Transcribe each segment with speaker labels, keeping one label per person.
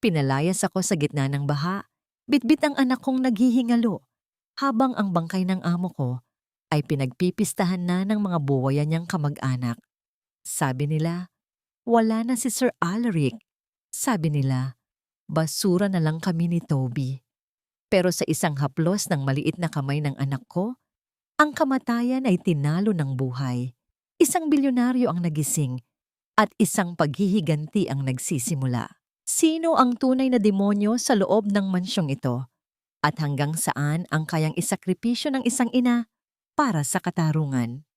Speaker 1: Pinalayas ako sa gitna ng baha. Bitbit ang anak kong naghihingalo, habang ang bangkay ng amo ko ay pinagpipistahan na ng mga buwaya niyang kamag-anak. Sabi nila, wala na si Sir Alaric. Sabi nila, basura na lang kami ni Toby. Pero sa isang haplos ng maliit na kamay ng anak ko, ang kamatayan ay tinalo ng buhay. Isang bilyonaryo ang nagising at isang paghihiganti ang nagsisimula. Sino ang tunay na demonyo sa loob ng mansyong ito? At hanggang saan ang kayang isakripisyo ng isang ina para sa katarungan?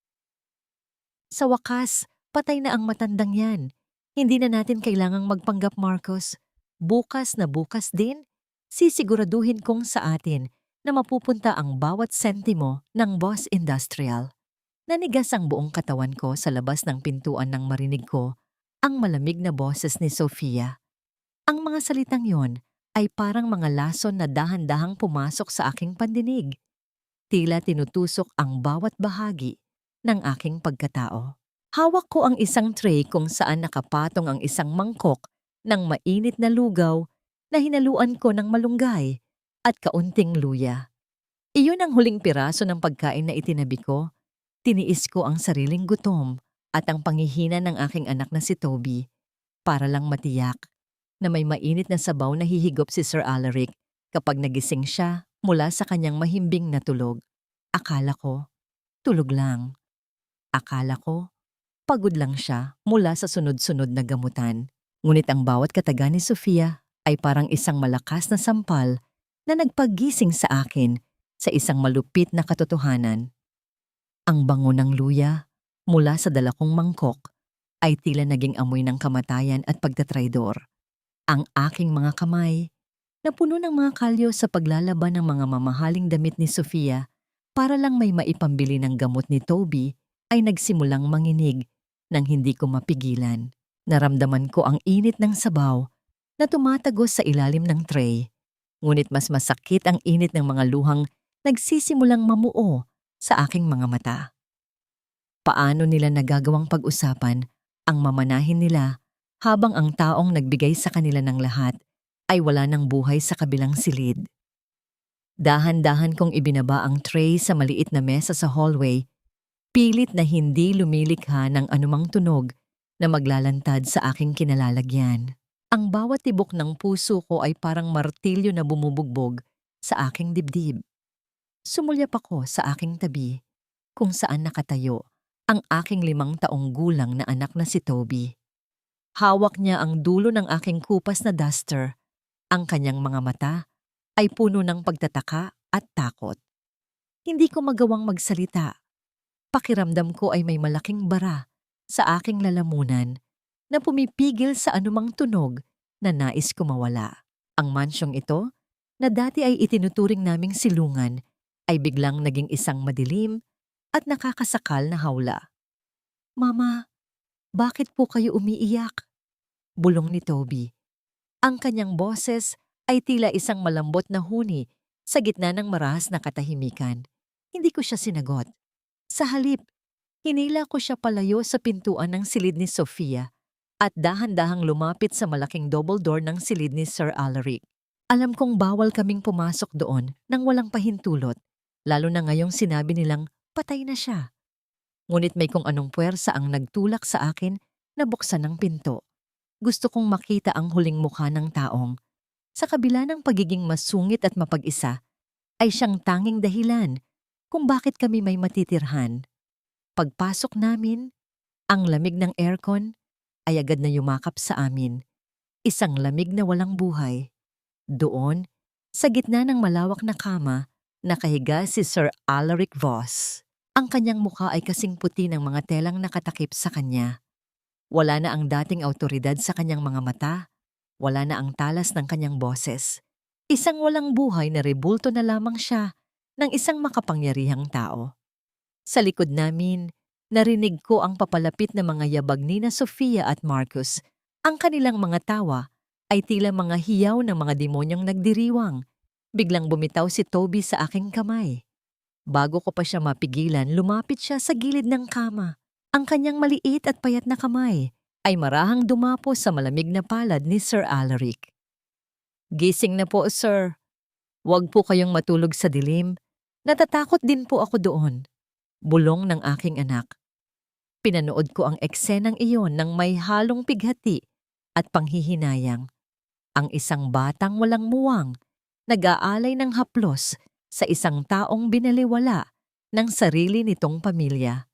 Speaker 1: Sa wakas, patay na ang matandang yan. Hindi na natin kailangang magpanggap, Marcos. Bukas na bukas din, sisiguraduhin kong sa atin na mapupunta ang bawat sentimo ng Boss Industrial. Nanigas ang buong katawan ko sa labas ng pintuan nang marinig ko ang malamig na boses ni Sofia. Ang mga salitang yon ay parang mga lason na dahan-dahang pumasok sa aking pandinig. Tila tinutusok ang bawat bahagi ng aking pagkatao. Hawak ko ang isang tray kung saan nakapatong ang isang mangkok ng mainit na lugaw na hinaluan ko ng malunggay at kaunting luya. Iyon ang huling piraso ng pagkain na itinabi ko. Tiniis ko ang sariling gutom at ang panghihina ng aking anak na si Toby para lang matiyak na may mainit na sabaw na hihigop si Sir Alaric kapag nagising siya mula sa kanyang mahimbing na tulog. Akala ko, tulog lang. Akala ko, pagod lang siya mula sa sunod-sunod na gamutan. Ngunit ang bawat kataga ni Sofia ay parang isang malakas na sampal na nagpagising sa akin sa isang malupit na katotohanan. Ang bango ng luya mula sa dala kong mangkok ay tila naging amoy ng kamatayan at pagtatraidor. Ang aking mga kamay na puno ng mga kalyo sa paglalaban ng mga mamahaling damit ni Sofia para lang may maipambili ng gamot ni Toby ay nagsimulang manginig nang hindi ko mapigilan. Naramdaman ko ang init ng sabaw na tumatagos sa ilalim ng tray. Ngunit mas masakit ang init ng mga luhang nagsisimulang mamuo sa aking mga mata. Paano nila nagagawang pag-usapan ang mamanahin nila habang ang taong nagbigay sa kanila ng lahat ay wala ng buhay sa kabilang silid? Dahan-dahan kong ibinaba ang tray sa maliit na mesa sa hallway, pilit na hindi lumilikha ng anumang tunog na maglalantad sa aking kinalalagyan. Ang bawat tibok ng puso ko ay parang martilyo na bumubugbog sa aking dibdib. Sumulyap ako sa aking tabi kung saan nakatayo ang aking 5 taong gulang na anak na si Toby. Hawak niya ang dulo ng aking kupas na duster. Ang kanyang mga mata ay puno ng pagtataka at takot. Hindi ko magawang magsalita. Pakiramdam ko ay may malaking bara sa aking lalamunan na pumipigil sa anumang tunog na nais ko mawala. Ang mansyong ito, na dati ay itinuturing naming silungan, ay biglang naging isang madilim at nakakasakal na hawla. "Mama, bakit po kayo umiiyak?" Bulong ni Toby. Ang kanyang boses ay tila isang malambot na huni sa gitna ng marahas na katahimikan. Hindi ko siya sinagot. Sa halip, hinila ko siya palayo sa pintuan ng silid ni Sofia at dahan-dahang lumapit sa malaking double door ng silid ni Sir Alaric. Alam kong bawal kaming pumasok doon nang walang pahintulot, lalo na ngayong sinabi nilang patay na siya. Ngunit may kung anong puwersa ang nagtulak sa akin na buksan ang pinto. Gusto kong makita ang huling mukha ng taong, sa kabila ng pagiging masungit at mapag-isa, ay siyang tanging dahilan kung bakit kami may matitirhan. Pagpasok namin, ang lamig ng aircon ay agad na yumakap sa amin. Isang lamig na walang buhay. Doon, sa gitna ng malawak na kama, nakahiga si Sir Alaric Voss. Ang kanyang mukha ay kasing puti ng mga telang nakatakip sa kanya. Wala na ang dating awtoridad sa kanyang mga mata. Wala na ang talas ng kanyang boses. Isang walang buhay na rebulto na lamang siya ng isang makapangyarihang tao. Sa likod namin, narinig ko ang papalapit na mga yabag ni na Sofia at Marcus. Ang kanilang mga tawa ay tila mga hiyaw ng mga demonyong nagdiriwang. Biglang bumitaw si Toby sa aking kamay. Bago ko pa siya mapigilan, lumapit siya sa gilid ng kama. Ang kanyang maliit at payat na kamay ay marahang dumapo sa malamig na palad ni Sir Alaric. Gising na po, sir. Huwag po kayong matulog sa dilim. Natatakot din po ako doon. Bulong ng aking anak. Pinanood ko ang eksenang iyon ng may halong pighati at panghihinayang. Ang isang batang walang muwang, nag-aalay ng haplos sa isang taong binaliwala ng sarili nitong pamilya.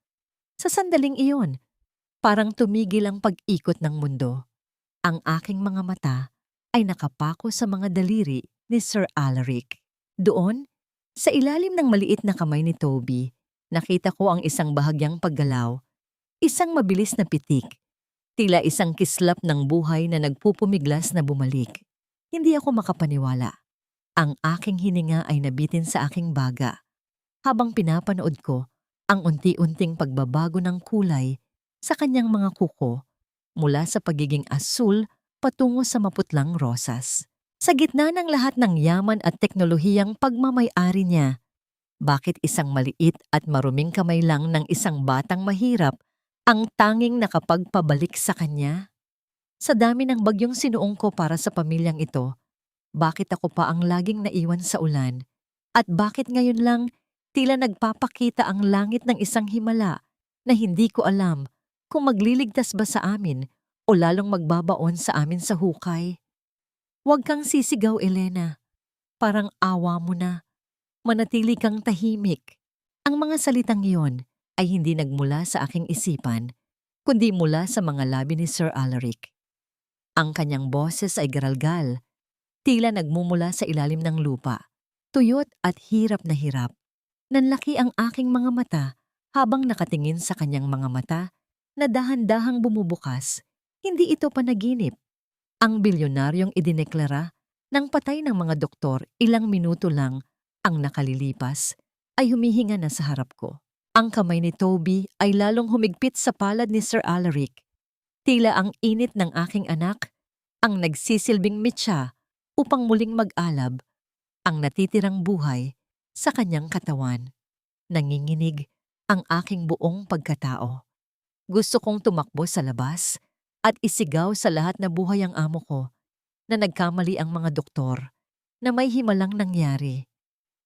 Speaker 1: Sa sandaling iyon, parang tumigil ang pag-ikot ng mundo. Ang aking mga mata ay nakapako sa mga daliri ni Sir Alaric. Doon, sa ilalim ng maliit na kamay ni Toby, nakita ko ang isang bahagyang paggalaw, isang mabilis na pitik, tila isang kislap ng buhay na nagpupumiglas na bumalik. Hindi ako makapaniwala. Ang aking hininga ay nabitin sa aking baga. Habang pinapanood ko ang unti-unting pagbabago ng kulay sa kanyang mga kuko mula sa pagiging asul patungo sa maputlang rosas. Sa gitna ng lahat ng yaman at teknolohiyang pagmamay-ari niya, bakit isang maliit at maruming kamay lang ng isang batang mahirap ang tanging nakapagpabalik sa kanya? Sa dami ng bagyong sinuong ko para sa pamilyang ito, bakit ako pa ang laging naiwan sa ulan? At bakit ngayon lang tila nagpapakita ang langit ng isang himala na hindi ko alam kung magliligtas ba sa amin o lalong magbabaon sa amin sa hukay? Huwag kang sisigaw, Elena. Parang awa mo na. Manatili kang tahimik. Ang mga salitang iyon ay hindi nagmula sa aking isipan, kundi mula sa mga labi ni Sir Alaric. Ang kanyang boses ay garalgal, tila nagmumula sa ilalim ng lupa, tuyot at hirap na hirap. Nanlaki ang aking mga mata habang nakatingin sa kanyang mga mata na dahan-dahang bumubukas. Hindi ito panaginip. Ang bilyonaryong idineklara ng patay ng mga doktor ilang minuto lang ang nakalilipas ay humihinga na sa harap ko. Ang kamay ni Toby ay lalong humigpit sa palad ni Sir Alaric. Tila ang init ng aking anak ang nagsisilbing mitya upang muling mag-alab ang natitirang buhay sa kanyang katawan. Nanginginig ang aking buong pagkatao. Gusto kong tumakbo sa labas at isigaw sa lahat na buhay ang amo ko na nagkamali ang mga doktor, na may himalang nangyari.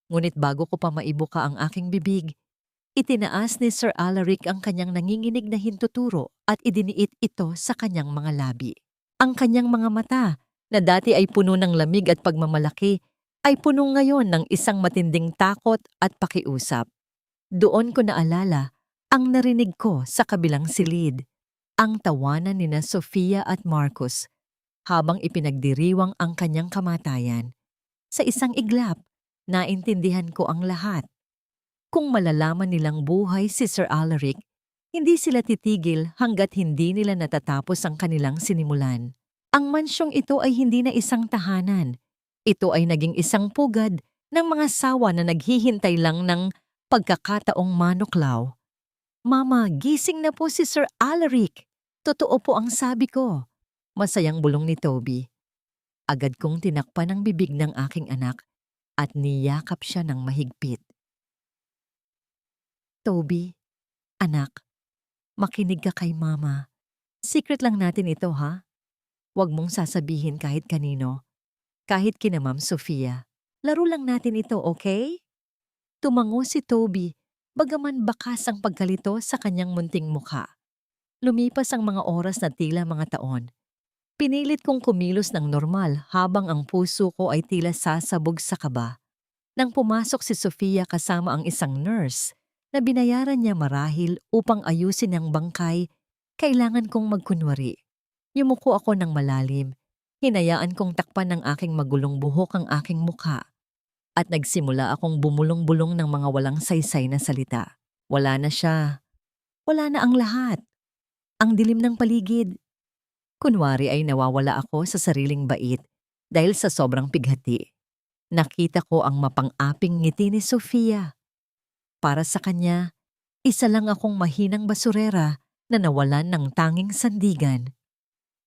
Speaker 1: Ngunit bago ko pa maibuka ang aking bibig, itinaas ni Sir Alaric ang kanyang nanginginig na hintuturo at idiniit ito sa kanyang mga labi. Ang kanyang mga mata, na dati ay puno ng lamig at pagmamalaki, ay puno ngayon ng isang matinding takot at pakiusap. Doon ko naalala ang narinig ko sa kabilang silid, ang tawanan nina Sofia at Marcus habang ipinagdiriwang ang kanyang kamatayan. Sa isang iglap, naintindihan ko ang lahat. Kung malalaman nilang buhay si Sir Alaric, hindi sila titigil hanggat hindi nila natatapos ang kanilang sinimulan. Ang mansyong ito ay hindi na isang tahanan. Ito ay naging isang pugad ng mga sawa na naghihintay lang ng pagkakataong manuklaw. Mama, gising na po si Sir Alaric. Totoo po ang sabi ko. Masayang bulong ni Toby. Agad kong tinakpan ang bibig ng aking anak at niyakap siya ng mahigpit. Toby, anak, makinig ka kay Mama. Secret lang natin ito, ha? Huwag mong sasabihin kahit kanino, kahit kina Ma'am Sofia. Laro lang natin ito, okay? Tumango si Toby, bagaman bakas ang pagkalito sa kanyang munting mukha. Lumipas ang mga oras na tila mga taon. Pinilit kong kumilos ng normal habang ang puso ko ay tila sasabog sa kaba. Nang pumasok si Sofia kasama ang isang nurse na binayaran niya marahil upang ayusin ang bangkay, kailangan kong magkunwari. Yumuko ako ng malalim, hinayaan kong takpan ng aking magulong buhok ang aking mukha, at nagsimula akong bumulong-bulong ng mga walang saysay na salita. Wala na siya. Wala na ang lahat. Ang dilim ng paligid. Kunwari ay nawawala ako sa sariling bait dahil sa sobrang pighati. Nakita ko ang mapang-aping ngiti ni Sofia. Para sa kanya, isa lang akong mahinang basurera na nawalan ng tanging sandigan.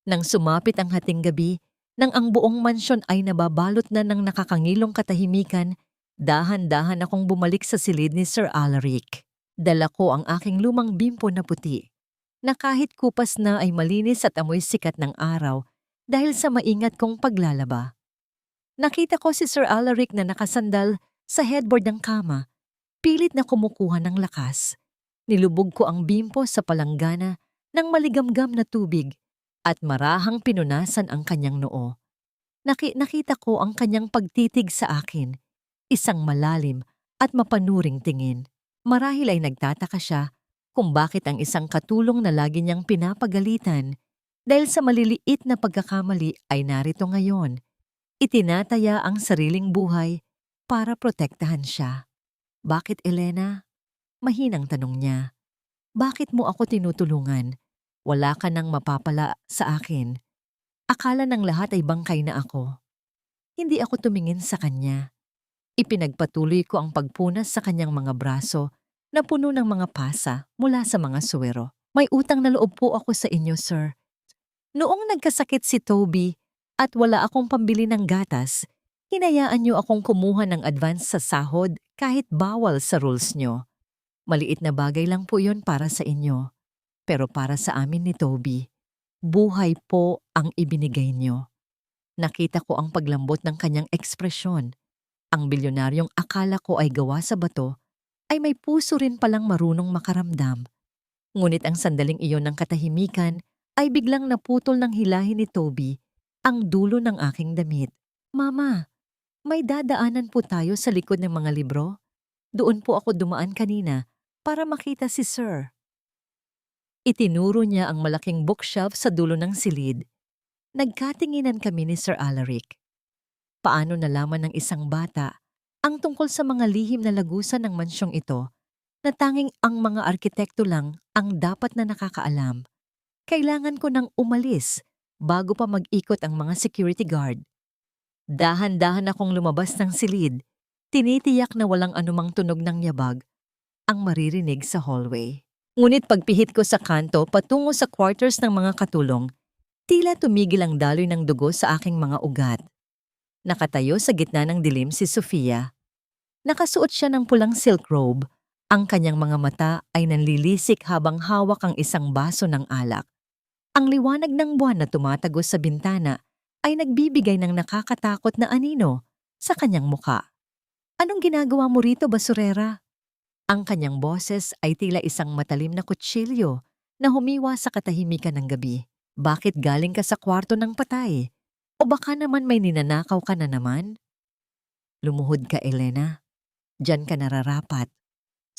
Speaker 1: Nang sumapit ang hating gabi, nang ang buong mansyon ay nababalot na ng nakakangilong katahimikan, dahan-dahan akong bumalik sa silid ni Sir Alaric. Dala ko ang aking lumang bimpo na puti, na kahit kupas na ay malinis at amoy sikat ng araw dahil sa maingat kong paglalaba. Nakita ko si Sir Alaric na nakasandal sa headboard ng kama, pilit na kumukuha ng lakas. Nilubog ko ang bimpo sa palanggana ng maligamgam na tubig at marahang pinunasan ang kanyang noo. Nakita ko ang kanyang pagtitig sa akin, isang malalim at mapanuring tingin. Marahil ay nagtataka siya kung bakit ang isang katulong na lagi niyang pinapagalitan dahil sa maliliit na pagkakamali ay narito ngayon. Itinataya ang sariling buhay para protektahan siya. Bakit, Elena? Mahinang tanong niya. Bakit mo ako tinutulungan? Wala ka nang mapapala sa akin. Akala ng lahat ay bangkay na ako. Hindi ako tumingin sa kanya. Ipinagpatuloy ko ang pagpunas sa kanyang mga braso na puno ng mga pasa mula sa mga suwero. May utang na loob po ako sa inyo, sir. Noong nagkasakit si Toby at wala akong pambili ng gatas, hinayaan niyo akong kumuha ng advance sa sahod kahit bawal sa rules niyo. Maliit na bagay lang po yon para sa inyo. Pero para sa amin ni Toby, buhay po ang ibinigay niyo. Nakita ko ang paglambot ng kanyang ekspresyon. Ang bilyonaryong akala ko ay gawa sa bato, ay may puso rin palang marunong makaramdam. Ngunit ang sandaling iyon ng katahimikan ay biglang naputol ng hilahin ni Toby ang dulo ng aking damit. Mama, may dadaanan po tayo sa likod ng mga libro? Doon po ako dumaan kanina para makita si Sir. Itinuro niya ang malaking bookshelf sa dulo ng silid. Nagkatinginan kami ni Sir Alaric. Paano nalaman ng isang bata ang tungkol sa mga lihim na lagusan ng mansyong ito na tanging ang mga arkitekto lang ang dapat na nakakaalam? Kailangan ko nang umalis bago pa mag-ikot ang mga security guard. Dahan-dahan akong lumabas ng silid, tinitiyak na walang anumang tunog ng yabag ang maririnig sa hallway. Ngunit pagpihit ko sa kanto patungo sa quarters ng mga katulong, tila tumigil ang daloy ng dugo sa aking mga ugat. Nakatayo sa gitna ng dilim si Sofia. Nakasuot siya ng pulang silk robe. Ang kanyang mga mata ay nanlilisik habang hawak ang isang baso ng alak. Ang liwanag ng buwan na tumatagos sa bintana ay nagbibigay ng nakakatakot na anino sa kanyang muka. Anong ginagawa mo rito, basurera? Ang kanyang boses ay tila isang matalim na kutsilyo na humiwa sa katahimikan ng gabi. Bakit galing ka sa kwarto ng patay? O baka naman may ninanakaw ka na naman? Lumuhod ka, Elena. Diyan ka nararapat.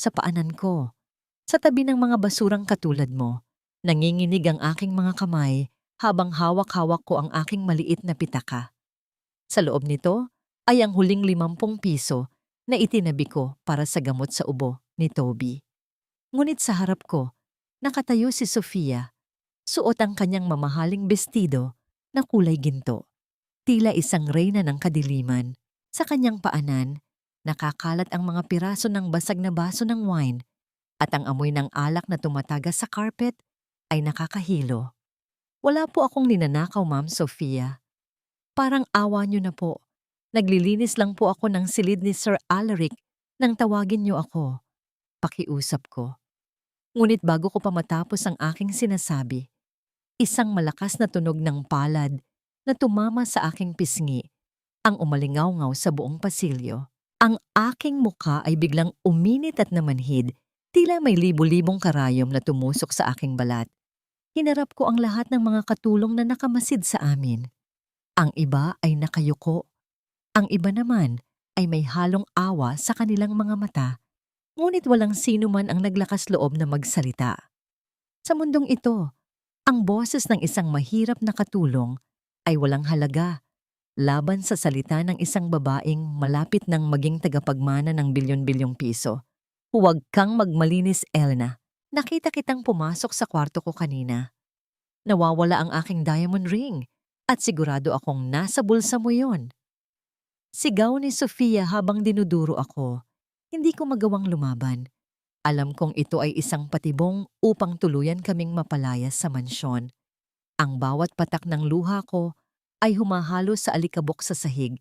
Speaker 1: Sa paanan ko. Sa tabi ng mga basurang katulad mo. Nanginginig ang aking mga kamay habang hawak-hawak ko ang aking maliit na pitaka. Sa loob nito ay ang huling 50 piso na itinabi ko para sa gamot sa ubo ni Toby. Ngunit sa harap ko, nakatayo si Sofia. Suot ang kanyang mamahaling bestido na kulay ginto. Tila isang reyna ng kadiliman. Sa kanyang paanan, nakakalat ang mga piraso ng basag na baso ng wine at ang amoy ng alak na tumatagas sa carpet ay nakakahilo. Wala po akong ninanakaw, Ma'am Sofia. Parang awa niyo na po. Naglilinis lang po ako ng silid ni Sir Alaric nang tawagin niyo ako. Pakiusap ko. Ngunit bago ko pa matapos ang aking sinasabi, isang malakas na tunog ng palad na tumama sa aking pisngi ang umalingaw-ngaw sa buong pasilyo. Ang aking muka ay biglang uminit at namanhid, tila may libu-libong karayom na tumusok sa aking balat. Hinarap ko ang lahat ng mga katulong na nakamasid sa amin. Ang iba ay nakayuko. Ang iba naman ay may halong awa sa kanilang mga mata, ngunit walang sino man ang naglakas loob na magsalita. Sa mundong ito, ang boses ng isang mahirap na katulong ay walang halaga laban sa salita ng isang babaeng malapit ng maging tagapagmana ng bilyon-bilyong piso. Huwag kang magmalinis, Elena. Nakita kitang pumasok sa kwarto ko kanina. Nawawala ang aking diamond ring at sigurado akong nasa bulsa mo yon. Sigaw ni Sofia habang dinuduro ako. Hindi ko magawang lumaban. Alam kong ito ay isang patibong upang tuluyan kaming mapalayas sa mansyon. Ang bawat patak ng luha ko ay humahalo sa alikabok sa sahig.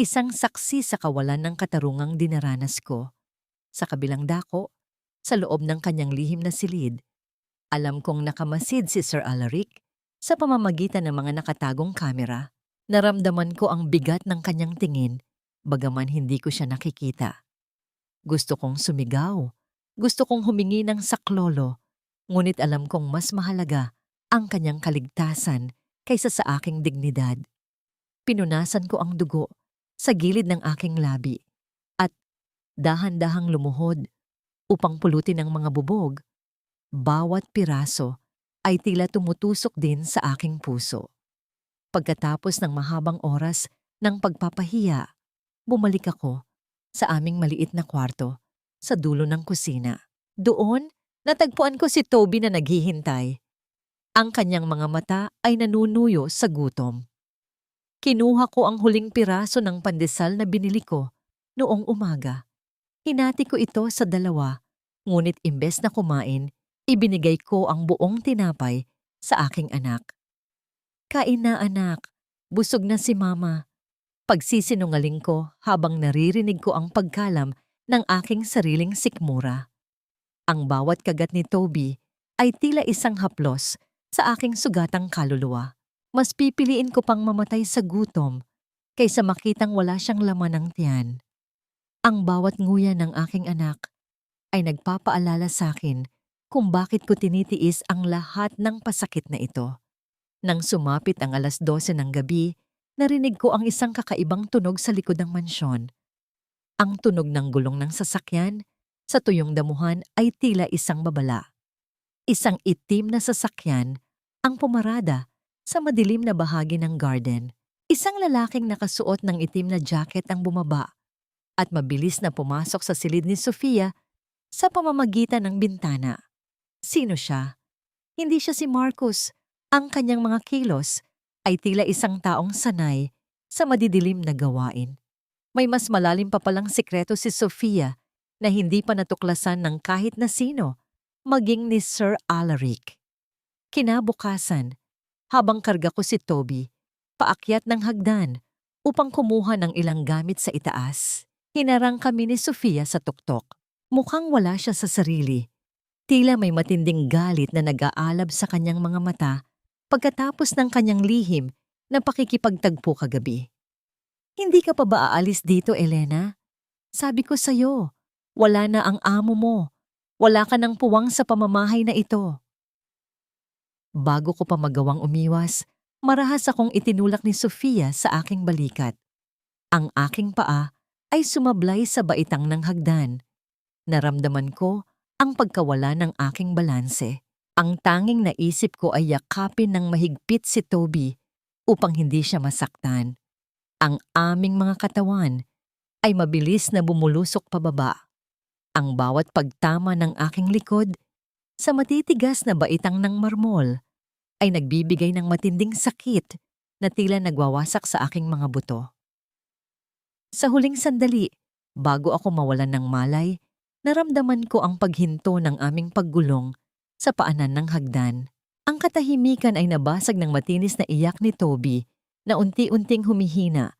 Speaker 1: Isang saksi sa kawalan ng katarungang dinaranas ko. Sa kabilang dako, sa loob ng kanyang lihim na silid, alam kong nakamasid si Sir Alaric sa pamamagitan ng mga nakatagong kamera. Naramdaman ko ang bigat ng kanyang tingin, bagaman hindi ko siya nakikita. Gusto kong sumigaw. Gusto kong humingi ng saklolo, ngunit alam kong mas mahalaga ang kanyang kaligtasan kaysa sa aking dignidad. Pinunasan ko ang dugo sa gilid ng aking labi at dahan-dahang lumuhod upang pulutin ang mga bubog. Bawat piraso ay tila tumutusok din sa aking puso. Pagkatapos ng mahabang oras ng pagpapahiya, bumalik ako sa aming maliit na kwarto sa dulo ng kusina. Doon, natagpuan ko si Toby na naghihintay. Ang kanyang mga mata ay nanunuyo sa gutom. Kinuha ko ang huling piraso ng pandesal na binili ko noong umaga. Hinati ko ito sa 2, ngunit imbes na kumain, ibinigay ko ang buong tinapay sa aking anak. Kain na anak, busog na si mama. Pagsisinungaling ko habang naririnig ko ang pagkalam ng aking sariling sikmura. Ang bawat kagat ni Toby ay tila isang haplos sa aking sugatang kaluluwa. Mas pipiliin ko pang mamatay sa gutom kaysa makitang wala siyang laman ng tiyan. Ang bawat nguya ng aking anak ay nagpapaalala sa akin kung bakit ko tinitiis ang lahat ng pasakit na ito. Nang sumapit ang 12:00 ng gabi, narinig ko ang isang kakaibang tunog sa likod ng mansyon. Ang tunog ng gulong ng sasakyan sa tuyong damuhan ay tila isang babala. Isang itim na sasakyan ang pumarada sa madilim na bahagi ng garden. Isang lalaking nakasuot ng itim na jacket ang bumaba at mabilis na pumasok sa silid ni Sofia sa pamamagitan ng bintana. Sino siya? Hindi siya si Marcus. Ang kanyang mga kilos ay tila isang taong sanay sa madidilim na gawain. May mas malalim pa palang sikreto si Sofia na hindi pa natuklasan ng kahit na sino, maging ni Sir Alaric. Kinabukasan, habang karga ko si Toby, paakyat ng hagdan upang kumuha ng ilang gamit sa itaas, hinarang kami ni Sofia sa tuktok. Mukhang wala siya sa sarili. Tila may matinding galit na nag-aalab sa kanyang mga mata pagkatapos ng kanyang lihim na pakikipagtagpo kagabi. Hindi ka pa ba aalis dito, Elena? Sabi ko sa'yo, wala na ang amo mo. Wala ka ng puwang sa pamamahay na ito. Bago ko pa magawang umiwas, marahas akong itinulak ni Sofia sa aking balikat. Ang aking paa ay sumablay sa baitang ng hagdan. Naramdaman ko ang pagkawala ng aking balanse. Ang tanging naisip ko ay yakapin ng mahigpit si Toby upang hindi siya masaktan. Ang aming mga katawan ay mabilis na bumulusok pababa. Ang bawat pagtama ng aking likod sa matitigas na baitang ng marmol ay nagbibigay ng matinding sakit na tila nagwawasak sa aking mga buto. Sa huling sandali, bago ako mawalan ng malay, naramdaman ko ang paghinto ng aming paggulong sa paanan ng hagdan. Ang katahimikan ay nabasag ng matinis na iyak ni Toby na unti-unting humihina,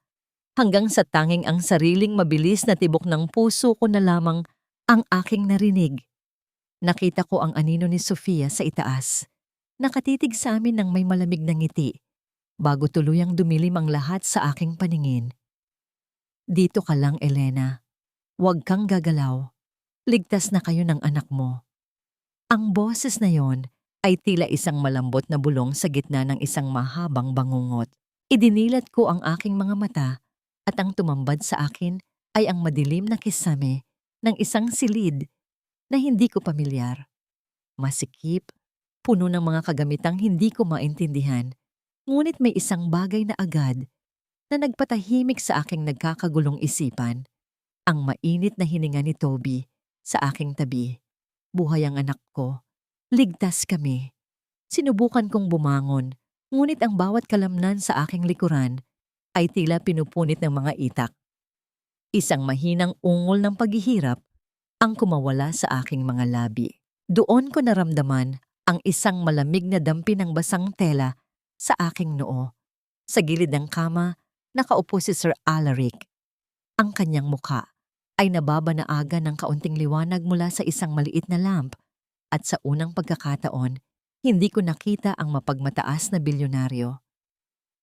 Speaker 1: hanggang sa tanging ang sariling mabilis na tibok ng puso ko na lamang ang aking narinig. Nakita ko ang anino ni Sofia sa itaas. Nakatitig sa amin ng may malamig na ngiti, bago tuluyang dumilim ang lahat sa aking paningin. Dito ka lang, Elena. Huwag kang gagalaw. Ligtas na kayo ng anak mo. Ang boses na yon ay tila isang malambot na bulong sa gitna ng isang mahabang bangungot. Idinilat ko ang aking mga mata at ang tumambad sa akin ay ang madilim na kisame ng isang silid na hindi ko pamilyar. Masikip, puno ng mga kagamitang hindi ko maintindihan, ngunit may isang bagay na agad na nagpatahimik sa aking nagkakagulong isipan. Ang mainit na hininga ni Toby sa aking tabi. Buhay ang anak ko. Ligtas kami. Sinubukan kong bumangon, ngunit ang bawat kalamnan sa aking likuran ay tila pinupunit ng mga itak. Isang mahinang ungol ng paghihirap ang kumawala sa aking mga labi. Doon ko naramdaman ang isang malamig na dampi ng basang tela sa aking noo. Sa gilid ng kama, nakaupo si Sir Alaric. Ang kanyang mukha ay nababanaagan ng kaunting liwanag mula sa isang maliit na lamp, at sa unang pagkakataon, hindi ko nakita ang mapagmataas na bilyonaryo.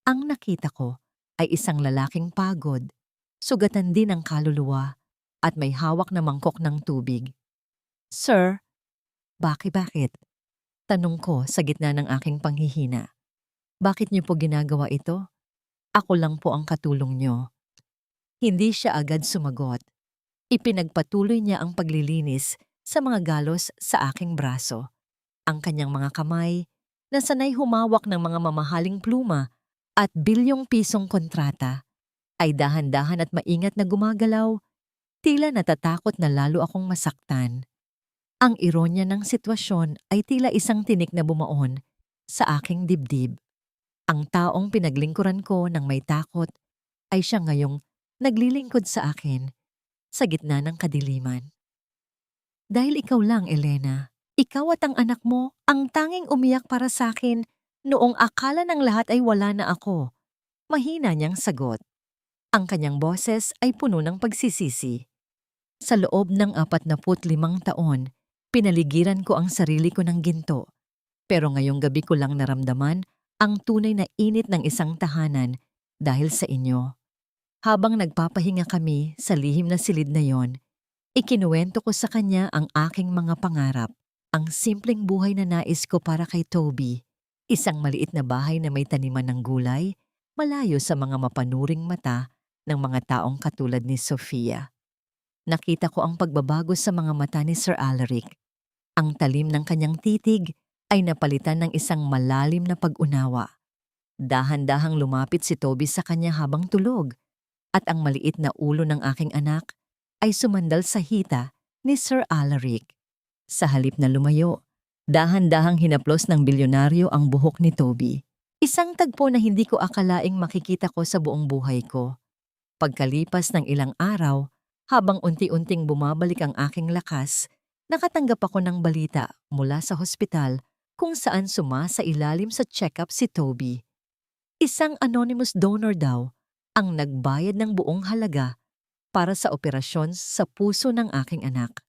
Speaker 1: Ang nakita ko ay isang lalaking pagod, sugatan din ang kaluluwa at may hawak na mangkok ng tubig. "Sir, bakit? Tanong ko sa gitna ng aking panghihina. "Bakit niyo po ginagawa ito? Ako lang po ang katulong niyo." Hindi siya agad sumagot. Ipinagpatuloy niya ang paglilinis sa mga galos sa aking braso. Ang kanyang mga kamay, na sanay humawak ng mga mamahaling pluma at bilyong pisong kontrata, ay dahan-dahan at maingat na gumagalaw, tila natatakot na lalo akong masaktan. Ang ironya ng sitwasyon ay tila isang tinik na bumaon sa aking dibdib. Ang taong pinaglingkuran ko ng may takot ay siya ngayong naglilingkod sa akin sa gitna ng kadiliman. "Dahil ikaw lang, Elena. Ikaw at ang anak mo ang tanging umiyak para sa akin noong akala ng lahat ay wala na ako." Mahina niyang sagot. Ang kanyang boses ay puno ng pagsisisi. Sa loob ng 45 taon, pinaligiran ko ang sarili ko ng ginto. Pero ngayong gabi ko lang naramdaman ang tunay na init ng isang tahanan dahil sa inyo. Habang nagpapahinga kami sa lihim na silid na yon, ikinuwento ko sa kanya ang aking mga pangarap. Ang simpleng buhay na nais ko para kay Toby. Isang maliit na bahay na may taniman ng gulay, malayo sa mga mapanuring mata ng mga taong katulad ni Sofia. Nakita ko ang pagbabago sa mga mata ni Sir Alaric. Ang talim ng kanyang titig ay napalitan ng isang malalim na pag-unawa. Dahan-dahang lumapit si Toby sa kanya habang tulog, at ang maliit na ulo ng aking anak ay sumandal sa hita ni Sir Alaric. Sa halip na lumayo, dahan-dahang hinaplos ng bilyonaryo ang buhok ni Toby. Isang tagpo na hindi ko akalaing makikita ko sa buong buhay ko. Pagkalipas ng ilang araw, habang unti-unting bumabalik ang aking lakas, nakatanggap ako ng balita mula sa hospital kung saan sumasailalim sa check-up si Toby. Isang anonymous donor daw ang nagbayad ng buong halaga para sa operasyon sa puso ng aking anak.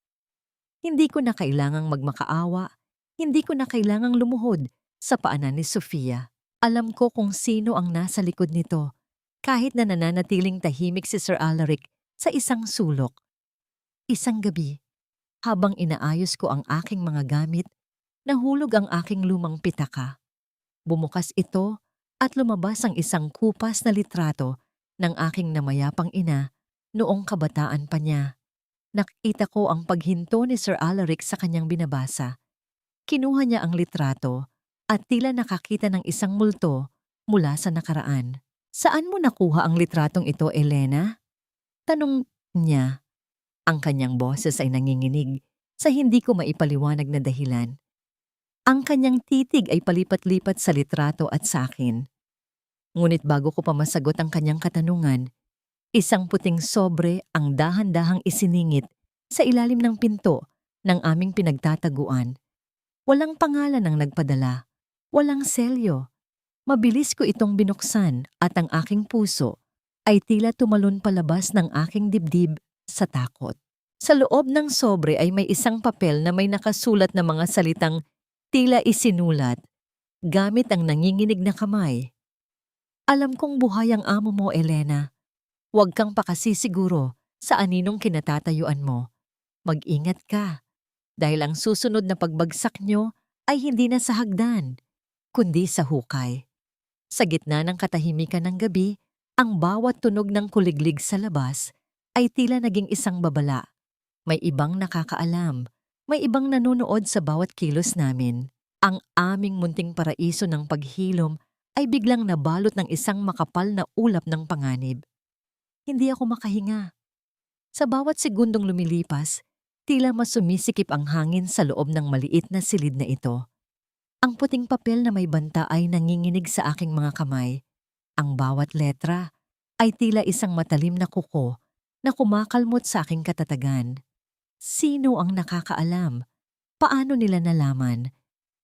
Speaker 1: Hindi ko na kailangang magmakaawa, hindi ko na kailangang lumuhod sa paanan ni Sofia. Alam ko kung sino ang nasa likod nito, kahit na nananatiling tahimik si Sir Alaric sa isang sulok. Isang gabi, habang inaayos ko ang aking mga gamit, nahulog ang aking lumang pitaka. Bumukas ito at lumabas ang isang kupas na litrato ng aking namayapang ina noong kabataan pa niya. Nakita ko ang paghinto ni Sir Alaric sa kanyang binabasa. Kinuha niya ang litrato at tila nakakita ng isang multo mula sa nakaraan. "Saan mo nakuha ang litratong ito, Elena?" tanong niya. Ang kanyang boses ay nanginginig sa hindi ko maipaliwanag na dahilan. Ang kanyang titig ay palipat-lipat sa litrato at sa akin. Ngunit bago ko pa masagot ang kanyang katanungan, isang puting sobre ang dahan-dahang isiningit sa ilalim ng pinto ng aming pinagtataguan. Walang pangalan ang nagpadala, walang selyo. Mabilis ko itong binuksan at ang aking puso ay tila tumalon palabas ng aking dibdib sa takot. Sa loob ng sobre ay may isang papel na may nakasulat na mga salitang tila isinulat gamit ang nanginginig na kamay. "Alam kong buhay ang amo mo, Elena. Huwag kang pakasisiguro sa aninong kinatatayuan mo. Mag-ingat ka, dahil ang susunod na pagbagsak nyo ay hindi na sa hagdan, kundi sa hukay." Sa gitna ng katahimikan ng gabi, ang bawat tunog ng kuliglig sa labas ay tila naging isang babala. May ibang nakakaalam, may ibang nanonood sa bawat kilos namin. Ang aming munting paraiso ng paghilom ay biglang nabalot ng isang makapal na ulap ng panganib. Hindi ako makahinga. Sa bawat segundong lumilipas, tila mas sumisikip ang hangin sa loob ng maliit na silid na ito. Ang puting papel na may banta ay nanginginig sa aking mga kamay. Ang bawat letra ay tila isang matalim na kuko na kumakalmot sa aking katatagan. Sino ang nakakaalam? Paano nila nalaman?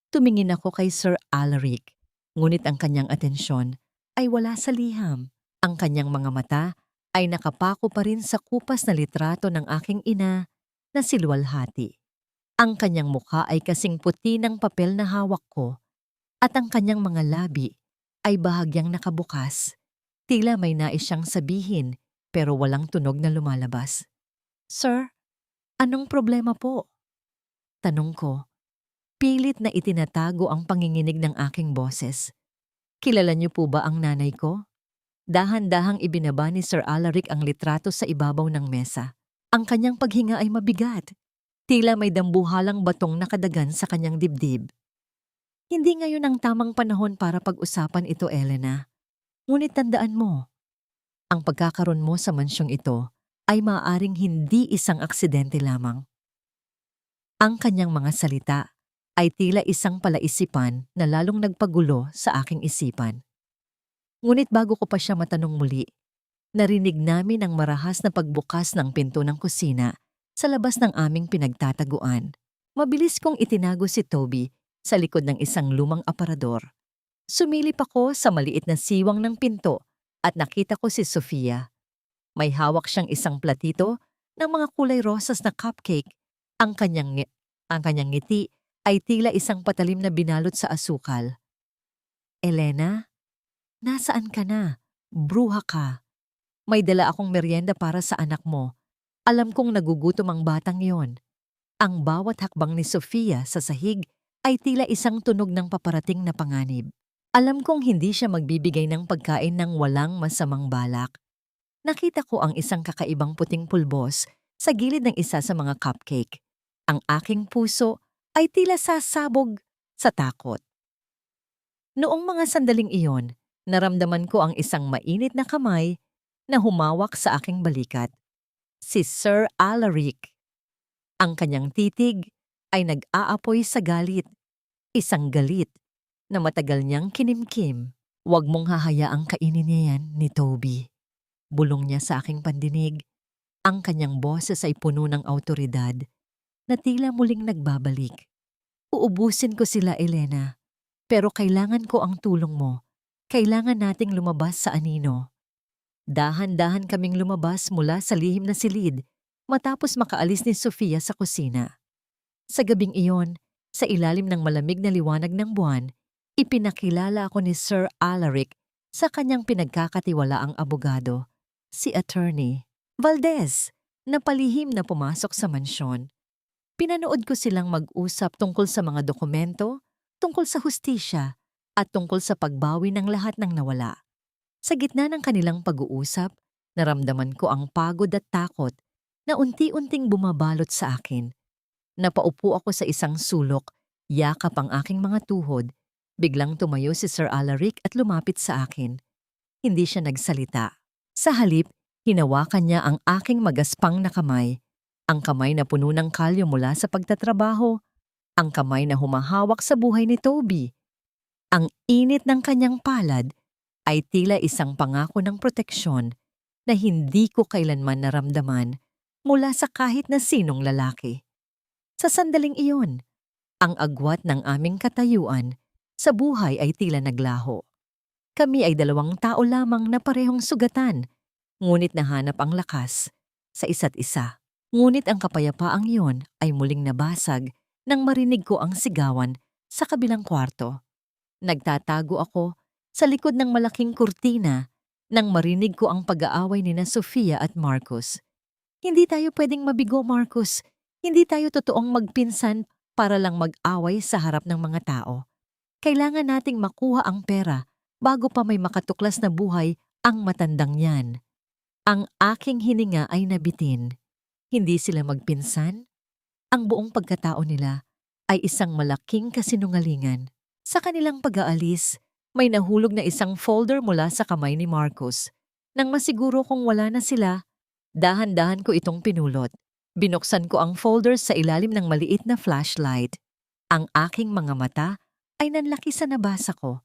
Speaker 1: Tumingin ako kay Sir Alaric, ngunit ang kanyang atensyon ay wala sa liham. Ang kanyang mga mata ay nakapako pa rin sa kupas na litrato ng aking ina na si Luwalhati. Ang kanyang mukha ay kasing puti ng papel na hawak ko at ang kanyang mga labi ay bahagyang nakabukas. Tila may nais siyang sabihin pero walang tunog na lumalabas. Sir, anong problema po? Tanong ko, pilit na itinatago ang panginginig ng aking boses. Kilala niyo po ba ang nanay ko? Dahan-dahang ibinaba ni Sir Alaric ang litrato sa ibabaw ng mesa. Ang kanyang paghinga ay mabigat. Tila may dambuhalang batong nakadagan sa kanyang dibdib. Hindi ngayon ang tamang panahon para pag-usapan ito, Elena. Ngunit tandaan mo, ang pagkakaroon mo sa mansyong ito ay maaaring hindi isang aksidente lamang. Ang kanyang mga salita ay tila isang palaisipan na lalong nagpagulo sa aking isipan. Ngunit bago ko pa siya matanong muli, narinig namin ang marahas na pagbukas ng pinto ng kusina sa labas ng aming pinagtataguan. Mabilis kong itinago si Toby sa likod ng isang lumang aparador. Sumilip ako sa maliit na siwang ng pinto at nakita ko si Sofia. May hawak siyang isang platito ng mga kulay rosas na cupcake. Ang kanyang ngiti ay tila isang patalim na binalot sa asukal. Elena, nasaan ka na? Bruha ka. May dala akong merienda para sa anak mo. Alam kong nagugutom ang batang yon. Ang bawat hakbang ni Sofia sa sahig ay tila isang tunog ng paparating na panganib. Alam kong hindi siya magbibigay ng pagkain ng walang masamang balak. Nakita ko ang isang kakaibang puting pulbos sa gilid ng isa sa mga cupcake. Ang aking puso ay tila sasabog sa takot. Noong mga sandaling iyon, naramdaman ko ang isang mainit na kamay na humawak sa aking balikat. Si Sir Alaric. Ang kanyang titig ay nag-aapoy sa galit. Isang galit na matagal niyang kinimkim. Huwag mong hahayaang kainin niya yan ni Toby. Bulong niya sa aking pandinig. Ang kanyang boses ay puno ng awtoridad na tila muling nagbabalik. Uubusin ko sila, Elena. Pero kailangan ko ang tulong mo. Kailangan nating lumabas sa anino. Dahan-dahan kaming lumabas mula sa lihim na silid matapos makaalis ni Sofia sa kusina. Sa gabing iyon, sa ilalim ng malamig na liwanag ng buwan, ipinakilala ako ni Sir Alaric sa kanyang pinagkakatiwalaang abogado, si Attorney Valdez, na palihim na pumasok sa mansyon. Pinanood ko silang mag-usap tungkol sa mga dokumento, tungkol sa hustisya, at tungkol sa pagbawi ng lahat ng nawala. Sa gitna ng kanilang pag-uusap, naramdaman ko ang pagod at takot na unti-unting bumabalot sa akin. Napaupo ako sa isang sulok, yakap ang aking mga tuhod. Biglang tumayo si Sir Alaric at lumapit sa akin. Hindi siya nagsalita. Sa halip, hinawakan niya ang aking magaspang na kamay. Ang kamay na puno ng kalyo mula sa pagtatrabaho. Ang kamay na humahawak sa buhay ni Toby. Ang init ng kanyang palad ay tila isang pangako ng proteksyon na hindi ko kailanman naramdaman mula sa kahit na sinong lalaki. Sa sandaling iyon, ang agwat ng aming katayuan sa buhay ay tila naglaho. Kami ay dalawang tao lamang na parehong sugatan, ngunit nahanap ang lakas sa isa't isa. Ngunit ang kapayapaang iyon ay muling nabasag nang marinig ko ang sigawan sa kabilang kwarto. Nagtatago ako sa likod ng malaking kurtina nang marinig ko ang pag-aaway ni na Sofia at Marcus. Hindi tayo pwedeng mabigo, Marcus. Hindi tayo totoong magpinsan para lang mag-away sa harap ng mga tao. Kailangan nating makuha ang pera bago pa may makatuklas na buhay ang matandang yan. Ang aking hininga ay nabitin. Hindi sila magpinsan. Ang buong pagkatao nila ay isang malaking kasinungalingan. Sa kanilang pag-aalis, may nahulog na isang folder mula sa kamay ni Marcus. Nang masiguro kung wala na sila, dahan-dahan ko itong pinulot. Binuksan ko ang folder sa ilalim ng maliit na flashlight. Ang aking mga mata ay nanlaki sa nabasa ko.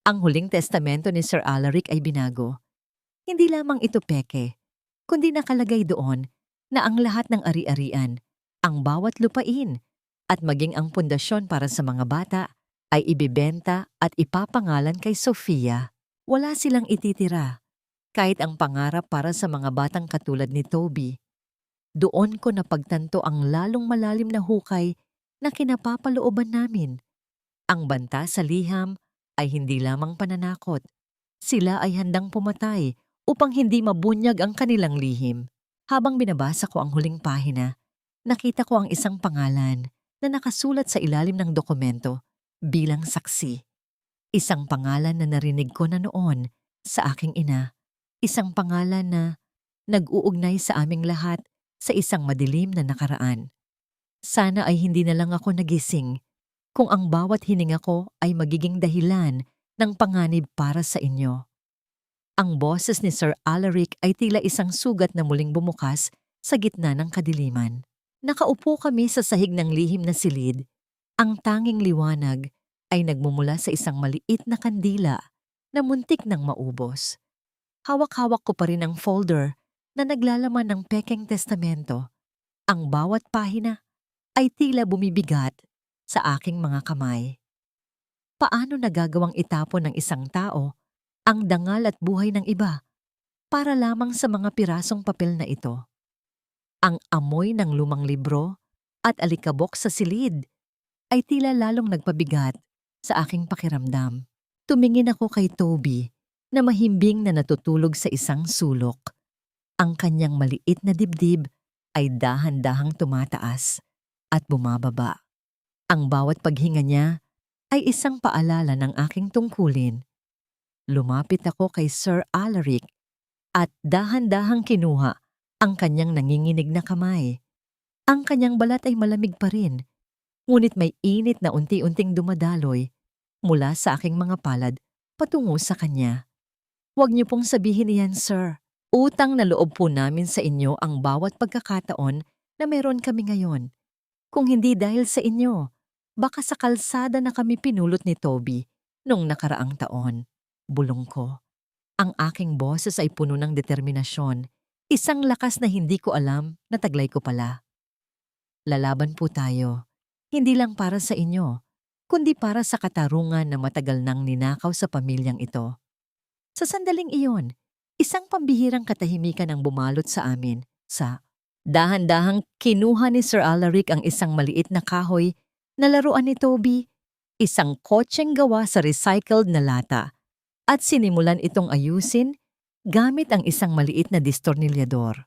Speaker 1: Ang huling testamento ni Sir Alaric ay binago. Hindi lamang ito peke, kundi nakalagay doon na ang lahat ng ari-arian, ang bawat lupain, at maging ang pundasyon para sa mga bata ay ibibenta at ipapangalan kay Sofia. Wala silang ititira, kahit ang pangarap para sa mga batang katulad ni Toby. Doon ko napagtanto ang lalong malalim na hukay na kinapapalooban namin. Ang banta sa liham ay hindi lamang pananakot. Sila ay handang pumatay upang hindi mabunyag ang kanilang lihim. Habang binabasa ko ang huling pahina, nakita ko ang isang pangalan na nakasulat sa ilalim ng dokumento bilang saksi. Isang pangalan na narinig ko na noon sa aking ina. Isang pangalan na nag-uugnay sa aming lahat sa isang madilim na nakaraan. Sana ay hindi na lang ako nagising kung ang bawat hininga ko ay magiging dahilan ng panganib para sa inyo. Ang boses ni Sir Alaric ay tila isang sugat na muling bumukas sa gitna ng kadiliman. Nakaupo kami sa sahig ng lihim na silid. Ang tanging liwanag ay nagmumula sa isang maliit na kandila na muntik nang maubos. Hawak-hawak ko pa rin ang folder na naglalaman ng pekeng testamento. Ang bawat pahina ay tila bumibigat sa aking mga kamay. Paano nagagawang itapon ng isang tao ang dangal at buhay ng iba para lamang sa mga pirasong papel na ito? Ang amoy ng lumang libro at alikabok sa silid ay tila lalong nagpabigat sa aking pakiramdam. Tumingin ako kay Toby na mahimbing na natutulog sa isang sulok. Ang kanyang maliit na dibdib ay dahan-dahang tumataas at bumababa. Ang bawat paghinga niya ay isang paalala ng aking tungkulin. Lumapit ako kay Sir Alaric at dahan-dahang kinuha ang kanyang nanginginig na kamay. Ang kanyang balat ay malamig pa rin, ngunit may init na unti-unting dumadaloy mula sa aking mga palad patungo sa kanya. Huwag niyo pong sabihin iyan, sir. Utang na loob po namin sa inyo ang bawat pagkakataon na meron kami ngayon. Kung hindi dahil sa inyo, baka sa kalsada na kami pinulot ni Toby noong nakaraang taon. Bulong ko. Ang aking boses ay puno ng determinasyon. Isang lakas na hindi ko alam na taglay ko pala. Lalaban po tayo. Hindi lang para sa inyo, kundi para sa katarungan na matagal nang ninakaw sa pamilyang ito. Sa sandaling iyon, isang pambihirang katahimikan ang bumalot sa amin. Dahan-dahang kinuha ni Sir Alaric ang isang maliit na kahoy na laruan ni Toby, isang kotseng gawa sa recycled na lata, at sinimulan itong ayusin gamit ang isang maliit na distornilyador.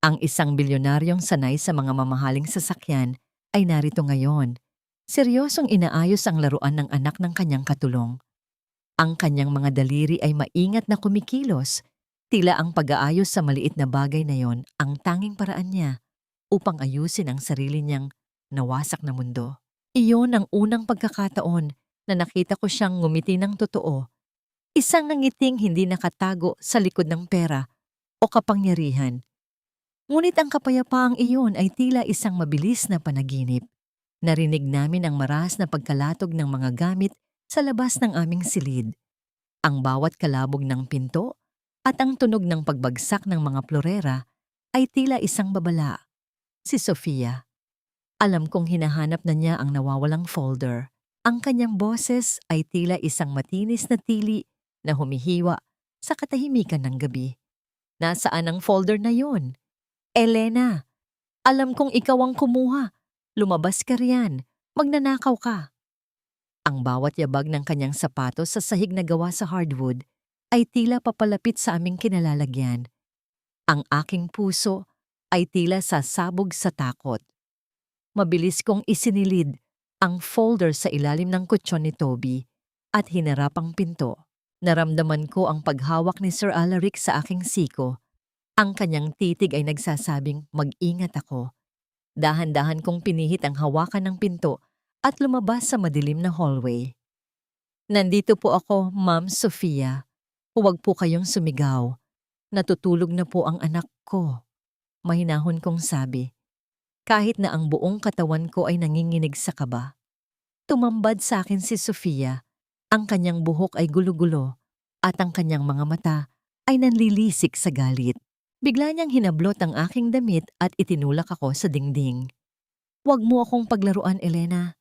Speaker 1: Ang isang bilyonaryong sanay sa mga mamahaling sasakyan ay narito ngayon. Seryosong inaayos ang laruan ng anak ng kanyang katulong. Ang kanyang mga daliri ay maingat na kumikilos. Tila ang pag-aayos sa maliit na bagay na yon ang tanging paraan niya upang ayusin ang sarili niyang nawasak na mundo. Iyon ang unang pagkakataon na nakita ko siyang ngumiti ng totoo. Isang ngiting hindi nakatago sa likod ng pera o kapangyarihan. Ngunit ang kapayapaang iyon ay tila isang mabilis na panaginip. Narinig namin ang maras na pagkalatog ng mga gamit sa labas ng aming silid. Ang bawat kalabog ng pinto at ang tunog ng pagbagsak ng mga plorera ay tila isang babala. Si Sofia. Alam kong hinahanap na niya ang nawawalang folder. Ang kanyang boses ay tila isang matinis na tili na humihiwa sa katahimikan ng gabi. Nasaan ang folder na yun? Elena, alam kong ikaw ang kumuha. Lumabas ka riyan. Magnanakaw ka. Ang bawat yabag ng kanyang sapatos sa sahig na gawa sa hardwood ay tila papalapit sa aming kinalalagyan. Ang aking puso ay tila sasabog sa takot. Mabilis kong isinilid ang folder sa ilalim ng kutsyon ni Toby at hinarap ang pinto. Naramdaman ko ang paghawak ni Sir Alaric sa aking siko. Ang kanyang titig ay nagsasabing mag-ingat ako. Dahan-dahan kong pinihit ang hawakan ng pinto at lumabas sa madilim na hallway. Nandito po ako, Ma'am Sofia. Huwag po kayong sumigaw. Natutulog na po ang anak ko. Mahinahon kong sabi. Kahit na ang buong katawan ko ay nanginginig sa kaba. Tumambad sa akin si Sofia. Ang kanyang buhok ay gulo-gulo at ang kanyang mga mata ay nanlilisik sa galit. Bigla niyang hinablot ang aking damit at itinulak ako sa dingding. Huwag mo akong paglaruan, Elena.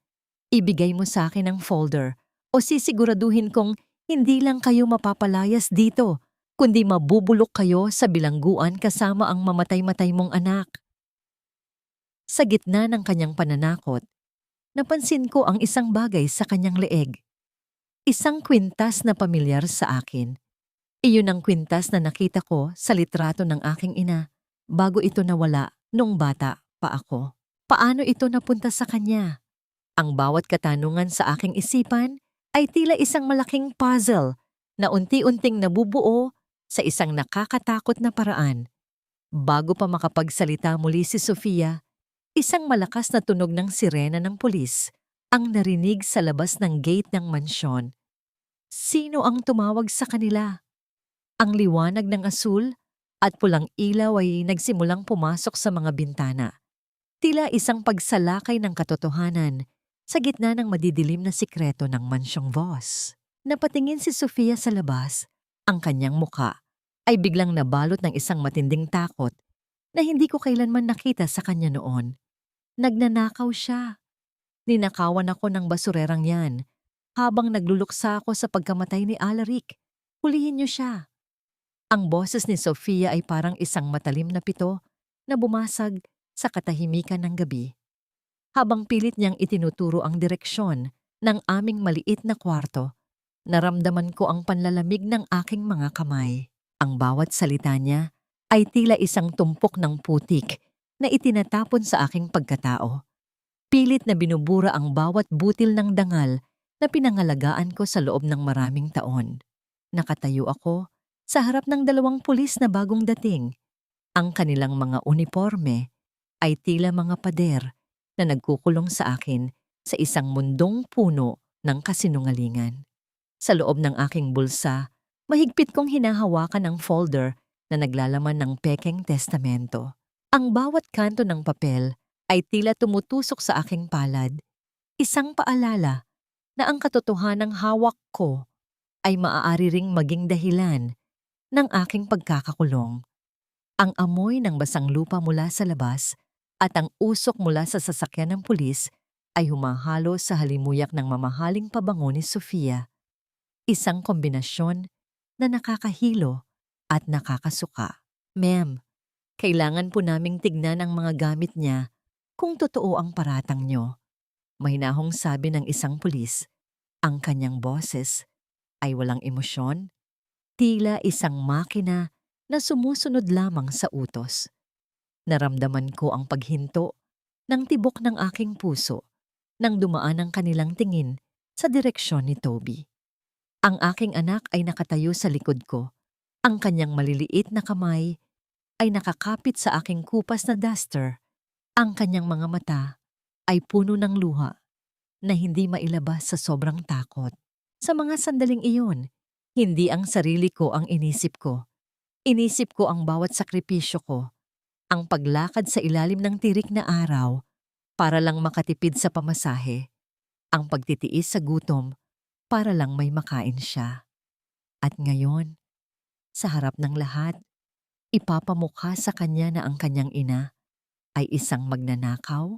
Speaker 1: Ibigay mo sa akin ang folder o sisiguraduhin kong hindi lang kayo mapapalayas dito, kundi mabubulok kayo sa bilangguan kasama ang mamatay-matay mong anak. Sa gitna ng kanyang pananakot, napansin ko ang isang bagay sa kanyang leeg. Isang kwintas na pamilyar sa akin. Iyon ang kwintas na nakita ko sa litrato ng aking ina bago ito nawala nung bata pa ako. Paano ito napunta sa kanya? Ang bawat katanungan sa aking isipan ay tila isang malaking puzzle na unti-unting nabubuo sa isang nakakatakot na paraan. Bago pa makapagsalita muli si Sofia, isang malakas na tunog ng sirena ng pulis ang narinig sa labas ng gate ng mansyon. Sino ang tumawag sa kanila? Ang liwanag ng asul at pulang ilaw ay nagsimulang pumasok sa mga bintana. Tila isang pagsalakay ng katotohanan sa gitna ng madidilim na sikreto ng mansyong Voss. Napatingin si Sofia sa labas, ang kanyang muka ay biglang nabalot ng isang matinding takot na hindi ko kailanman nakita sa kanya noon. Nagnanakaw siya. Ninakawan ako ng basurerang yan habang nagluluksa ako sa pagkamatay ni Alaric. Hulihin niyo siya. Ang boses ni Sofia ay parang isang matalim na pito na bumasag sa katahimikan ng gabi. Habang pilit niyang itinuturo ang direksyon ng aming maliit na kwarto, naramdaman ko ang panlalamig ng aking mga kamay. Ang bawat salita niya ay tila isang tumpok ng putik na itinatapon sa aking pagkatao. Pilit na binubura ang bawat butil ng dangal na pinangalagaan ko sa loob ng maraming taon. Nakatayo ako sa harap ng 2 pulis na bagong dating. Ang kanilang mga uniforme ay tila mga pader na nagkukulong sa akin sa isang mundong puno ng kasinungalingan. Sa loob ng aking bulsa, mahigpit kong hinahawakan ang folder na naglalaman ng pekeng testamento. Ang bawat kanto ng papel ay tila tumutusok sa aking palad. Isang paalala na ang katotohanang hawak ko ay maaari ring maging dahilan ng aking pagkakakulong. Ang amoy ng basang lupa mula sa labas at ang usok mula sa sasakyan ng pulis ay humahalo sa halimuyak ng mamahaling pabango ni Sofia. Isang kombinasyon na nakakahilo at nakakasuka. Ma'am, kailangan po naming tignan ang mga gamit niya kung totoo ang paratang niyo. Mahinahong sabi ng isang pulis. Ang kanyang boses ay walang emosyon, tila isang makina na sumusunod lamang sa utos. Naramdaman ko ang paghinto ng tibok ng aking puso nang dumaan ang kanilang tingin sa direksyon ni Toby. Ang aking anak ay nakatayo sa likod ko. Ang kanyang maliliit na kamay ay nakakapit sa aking kupas na duster. Ang kanyang mga mata ay puno ng luha na hindi mailabas sa sobrang takot. Sa mga sandaling iyon, hindi ang sarili ko ang inisip ko. Inisip ko ang bawat sakripisyo ko, ang paglakad sa ilalim ng tirik na araw para lang makatipid sa pamasahe, ang pagtitiis sa gutom para lang may makain siya. At ngayon, sa harap ng lahat, ipapamukha sa kanya na ang kanyang ina ay isang magnanakaw.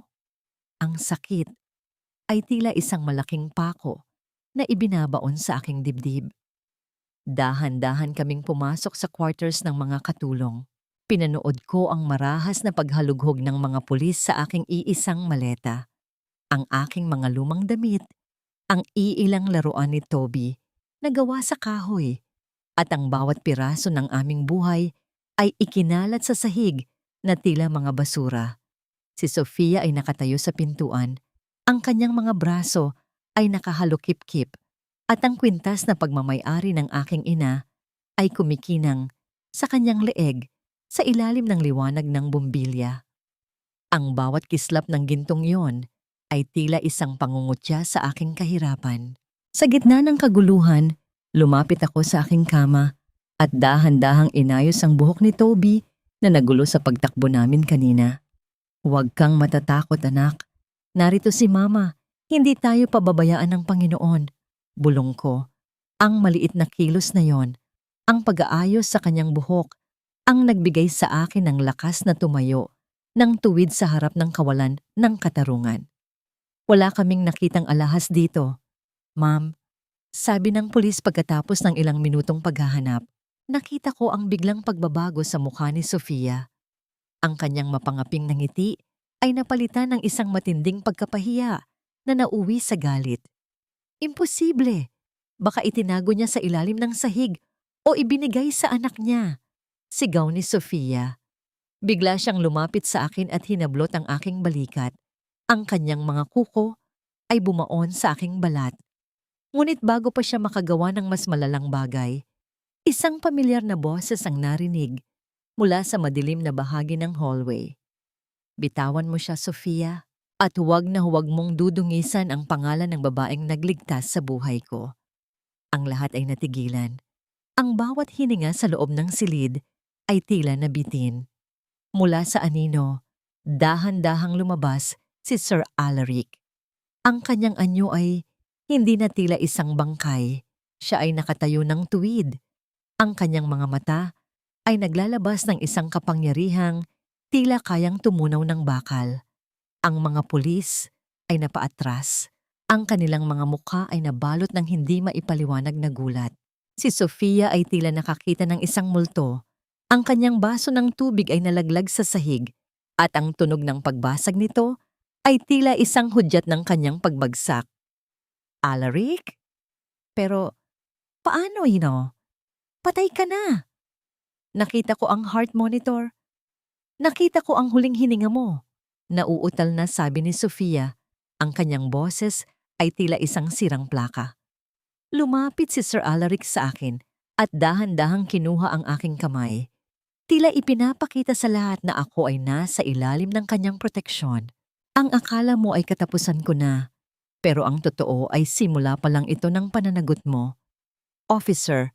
Speaker 1: Ang sakit ay tila isang malaking pako na ibinabaon sa aking dibdib. Dahan-dahan kaming pumasok sa quarters ng mga katulong. Pinanood ko ang marahas na paghalughog ng mga pulis sa aking iisang maleta. Ang aking mga lumang damit, ang iilang laruan ni Toby na gawa sa kahoy, at ang bawat piraso ng aming buhay ay ikinalat sa sahig na tila mga basura. Si Sofia ay nakatayo sa pintuan. Ang kanyang mga braso ay nakahalukip-kip at ang kwintas na pagmamay-ari ng aking ina ay kumikinang sa kanyang leeg sa ilalim ng liwanag ng bumbilya. Ang bawat kislap ng gintong yon ay tila isang pangungutya sa aking kahirapan. Sa gitna ng kaguluhan, lumapit ako sa aking kama at dahan-dahang inayos ang buhok ni Toby na nagulo sa pagtakbo namin kanina. Huwag kang matatakot, anak. Narito si Mama. Hindi tayo pababayaan ng Panginoon. Bulong ko. Ang maliit na kilos na yon, ang pag-aayos sa kanyang buhok, ang nagbigay sa akin ng lakas na tumayo ng tuwid sa harap ng kawalan ng katarungan. Wala kaming nakitang alahas dito. Ma'am, sabi ng pulis pagkatapos ng ilang minutong paghahanap, nakita ko ang biglang pagbabago sa mukha ni Sofia. Ang kanyang mapangaping na ngiti ay napalitan ng isang matinding pagkapahiya na nauwi sa galit. Imposible! Baka itinago niya sa ilalim ng sahig o ibinigay sa anak niya? Sigaw ni Sofia. Bigla siyang lumapit sa akin at hinablot ang aking balikat. Ang kanyang mga kuko ay bumaon sa aking balat. Ngunit bago pa siya makagawa ng mas malalang bagay, isang pamilyar na boses ang narinig mula sa madilim na bahagi ng hallway. Bitawan mo siya, Sofia, at huwag mong dudungisan ang pangalan ng babaeng nagligtas sa buhay ko. Ang lahat ay natigilan. Ang bawat hininga sa loob ng silid ay tila nabitin. Mula sa anino, dahan-dahang lumabas si Sir Alaric. Ang kanyang anyo ay hindi na tila isang bangkay. Siya ay nakatayo ng tuwid. Ang kanyang mga mata ay naglalabas ng isang kapangyarihang tila kayang tumunaw ng bakal. Ang mga pulis ay napaatras. Ang kanilang mga mukha ay nabalot ng hindi maipaliwanag na gulat. Si Sofia ay tila nakakita ng isang multo. Ang kanyang baso ng tubig ay nalaglag sa sahig at ang tunog ng pagbasag nito ay tila isang hudyat ng kanyang pagbagsak. Alaric? Pero paano, Patay ka na. Nakita ko ang heart monitor. Nakita ko ang huling hininga mo. Nauutal na sabi ni Sofia. Ang kanyang boses ay tila isang sirang plaka. Lumapit si Sir Alaric sa akin at dahan-dahang kinuha ang aking kamay. Tila ipinapakita sa lahat na ako ay nasa ilalim ng kanyang proteksyon. Ang akala mo ay katapusan ko na, pero ang totoo ay simula pa lang ito ng pananagot mo. Officer,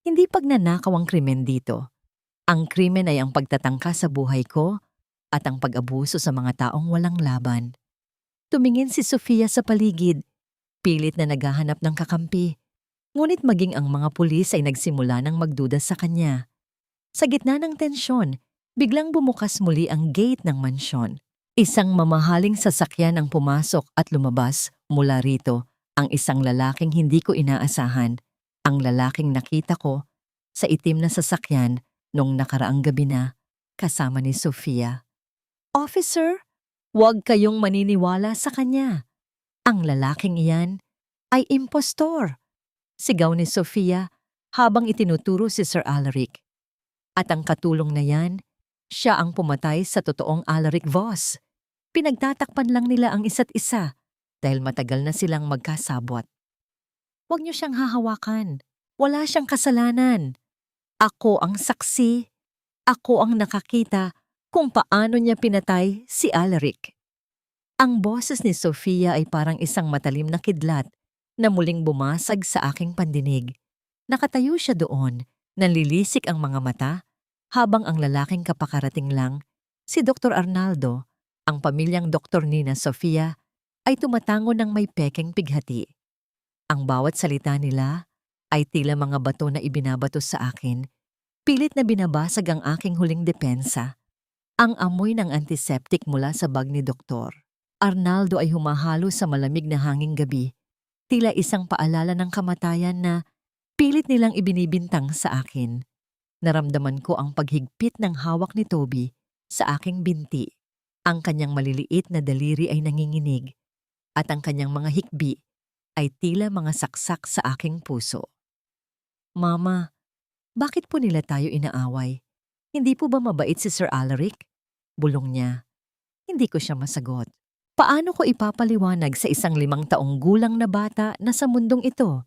Speaker 1: hindi pagnanakaw ang krimen dito. Ang krimen ay ang pagtatangka sa buhay ko at ang pag-abuso sa mga taong walang laban. Tumingin si Sofia sa paligid, pilit na naghahanap ng kakampi. Ngunit maging ang mga pulis ay nagsimula ng magduda sa kanya. Sa gitna ng tensyon, biglang bumukas muli ang gate ng mansyon. Isang mamahaling sasakyan ang pumasok at lumabas mula rito, ang isang lalaking hindi ko inaasahan. Ang lalaking nakita ko sa itim na sasakyan nung nakaraang gabi na kasama ni Sofia. Officer, huwag kayong maniniwala sa kanya. Ang lalaking iyan ay impostor. Sigaw ni Sofia habang itinuturo si Sir Alaric. At ang katulong na yan, siya ang pumatay sa totoong Alaric Voss. Pinagtatakpan lang nila ang isa't isa dahil matagal na silang magkasabwat. Huwag niyo siyang hahawakan. Wala siyang kasalanan. Ako ang saksi. Ako ang nakakita kung paano niya pinatay si Alaric. Ang boses ni Sofia ay parang isang matalim na kidlat na muling bumasag sa aking pandinig. Nakatayo siya doon, nanlilisik ang mga mata, habang ang lalaking kapakarating lang, si Dr. Arnaldo, ang pamilyang doktor ni na Sofia, ay tumatango ng may pekeng pighati. Ang bawat salita nila ay tila mga bato na ibinabato sa akin. Pilit na binabasag ang aking huling depensa. Ang amoy ng antiseptic mula sa bag ni Doktor. Arnaldo ay humahalo sa malamig na hanging gabi. Tila isang paalala ng kamatayan na pilit nilang ibinibintang sa akin. Naramdaman ko ang paghigpit ng hawak ni Toby sa aking binti. Ang kanyang maliliit na daliri ay nanginginig at ang kanyang mga hikbi ay tila mga saksak sa aking puso. Mama, bakit po nila tayo inaaway? Hindi po ba mabait si Sir Alaric? Bulong niya. Hindi ko siya masagot. Paano ko ipapaliwanag sa isang 5 taong gulang na bata na sa mundong ito?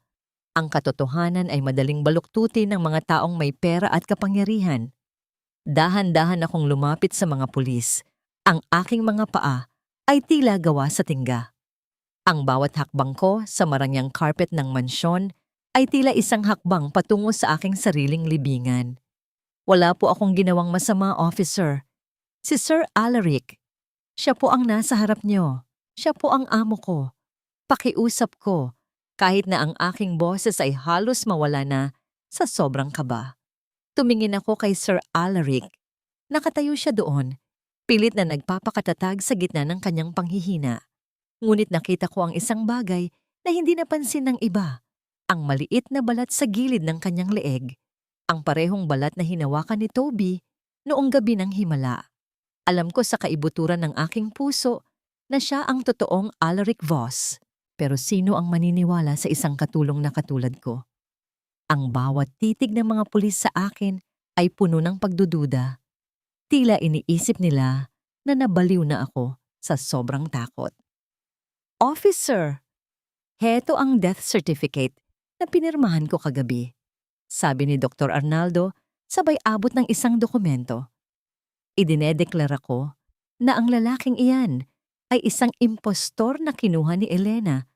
Speaker 1: Ang katotohanan ay madaling baluktutin ng mga taong may pera at kapangyarihan. Dahan-dahan akong lumapit sa mga pulis. Ang aking mga paa ay tila gawa sa tingga. Ang bawat hakbang ko sa marangyang carpet ng mansyon ay tila isang hakbang patungo sa aking sariling libingan. Wala po akong ginawang masama, officer. Si Sir Alaric. Siya po ang nasa harap niyo. Siya po ang amo ko. Pakiusap ko. Kahit na ang aking boses ay halos mawala na sa sobrang kaba. Tumingin ako kay Sir Alaric. Nakatayo siya doon, pilit na nagpapakatatag sa gitna ng kanyang panghihina. Ngunit nakita ko ang isang bagay na hindi napansin ng iba. Ang maliit na balat sa gilid ng kanyang leeg. Ang parehong balat na hinawakan ni Toby noong gabi ng himala. Alam ko sa kaibuturan ng aking puso na siya ang totoong Alaric Voss. Pero sino ang maniniwala sa isang katulong na katulad ko? Ang bawat titig ng mga pulis sa akin ay puno ng pagdududa. Tila iniisip nila na nabaliw na ako sa sobrang takot. "Officer, heto ang death certificate na pinirmahan ko kagabi," sabi ni Dr. Arnaldo sabay abot ng isang dokumento. Idinedeklara ko na ang lalaking iyan ay isang impostor na kinuha ni Elena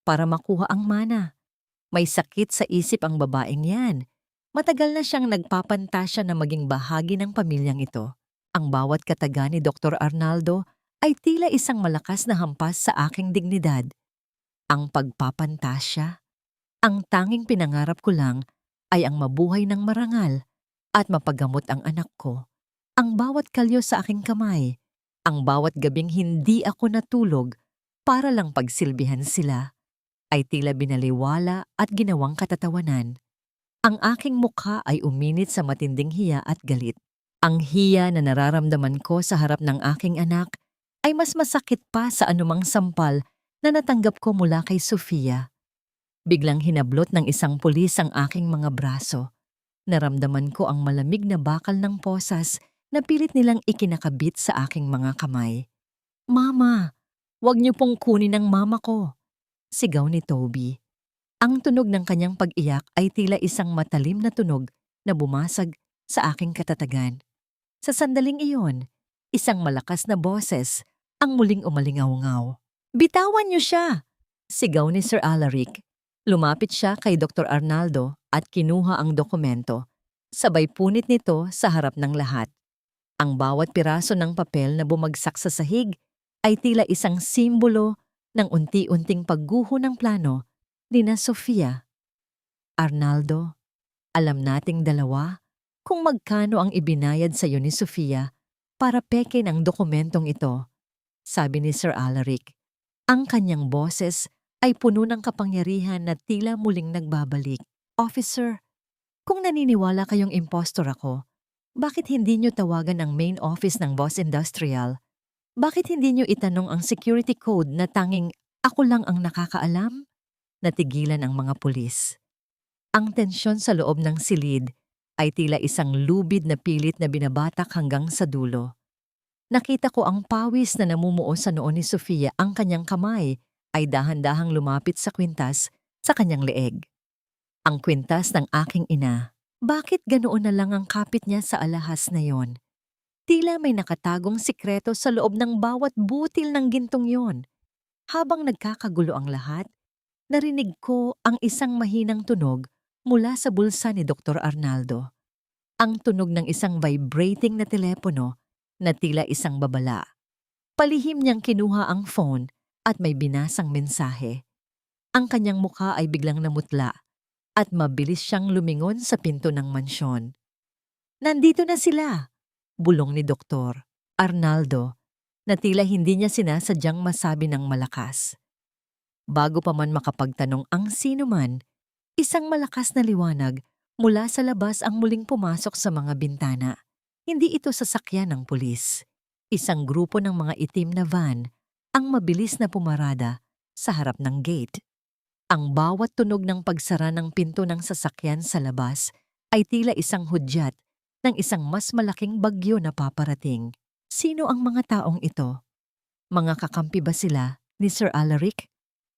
Speaker 1: para makuha ang mana. May sakit sa isip ang babaeng yan. Matagal na siyang nagpapantasya na maging bahagi ng pamilyang ito. Ang bawat kataga ni Dr. Arnaldo ay tila isang malakas na hampas sa aking dignidad. Ang pagpapantasya. Ang tanging pinangarap ko lang ay ang mabuhay ng marangal at mapagamot ang anak ko. Ang bawat kalyo sa aking kamay, ang bawat gabing hindi ako natulog para lang pagsilbihan sila, ay tila binaliwala at ginawang katatawanan. Ang aking mukha ay uminit sa matinding hiya at galit. Ang hiya na nararamdaman ko sa harap ng aking anak ay mas masakit pa sa anumang sampal na natanggap ko mula kay Sofia. Biglang hinablot ng isang pulis ang aking mga braso. Naramdaman ko ang malamig na bakal ng posas na pilit nilang ikinakabit sa aking mga kamay. "Mama, wag niyo pong kunin ang mama ko," sigaw ni Toby. Ang tunog ng kanyang pag-iyak ay tila isang matalim na tunog na bumasag sa aking katatagan. Sa sandaling iyon, isang malakas na boses ang muling umalingaw-ngaw. "Bitawan niyo siya!" sigaw ni Sir Alaric. Lumapit siya kay Dr. Arnaldo at kinuha ang dokumento. Sabay punit nito sa harap ng lahat. Ang bawat piraso ng papel na bumagsak sa sahig ay tila isang simbolo ng unti-unting pagguho ng plano ni na Sofia. "Arnaldo, alam nating dalawa kung magkano ang ibinayad sa iyo ni Sofia para pekin ang dokumentong ito," sabi ni Sir Alaric. Ang kanyang boses ay puno ng kapangyarihan na tila muling nagbabalik. "Officer, kung naniniwala kayong impostor ako, bakit hindi niyo tawagan ang main office ng Boss Industrial? Bakit hindi niyo itanong ang security code na tanging ako lang ang nakakaalam?" Natigilan ang mga pulis. Ang tensyon sa loob ng silid ay tila isang lubid na pilit na binabatak hanggang sa dulo. Nakita ko ang pawis na namumuo sa noo ni Sofia. Ang kanyang kamay ay dahan-dahang lumapit sa kwintas sa kanyang leeg. Ang kwintas ng aking ina. Bakit ganoon na lang ang kapit niya sa alahas na yon? Tila may nakatagong sikreto sa loob ng bawat butil ng gintong yon. Habang nagkakagulo ang lahat, narinig ko ang isang mahinang tunog mula sa bulsa ni Dr. Arnaldo. Ang tunog ng isang vibrating na telepono na tila isang babala. Palihim niyang kinuha ang phone at may binasang mensahe. Ang kanyang mukha ay biglang namutla at mabilis siyang lumingon sa pinto ng mansyon. "Nandito na sila," bulong ni Dr. Arnaldo na tila hindi niya sinasadyang masabi ng malakas. Bago pa man makapagtanong ang sino man, isang malakas na liwanag mula sa labas ang muling pumasok sa mga bintana. Hindi ito sasakyan ng pulis. Isang grupo ng mga itim na van ang mabilis na pumarada sa harap ng gate. Ang bawat tunog ng pagsara ng pinto ng sasakyan sa labas ay tila isang hudyat ng isang mas malaking bagyo na paparating. Sino ang mga taong ito? Mga kakampi ba sila ni Sir Alaric?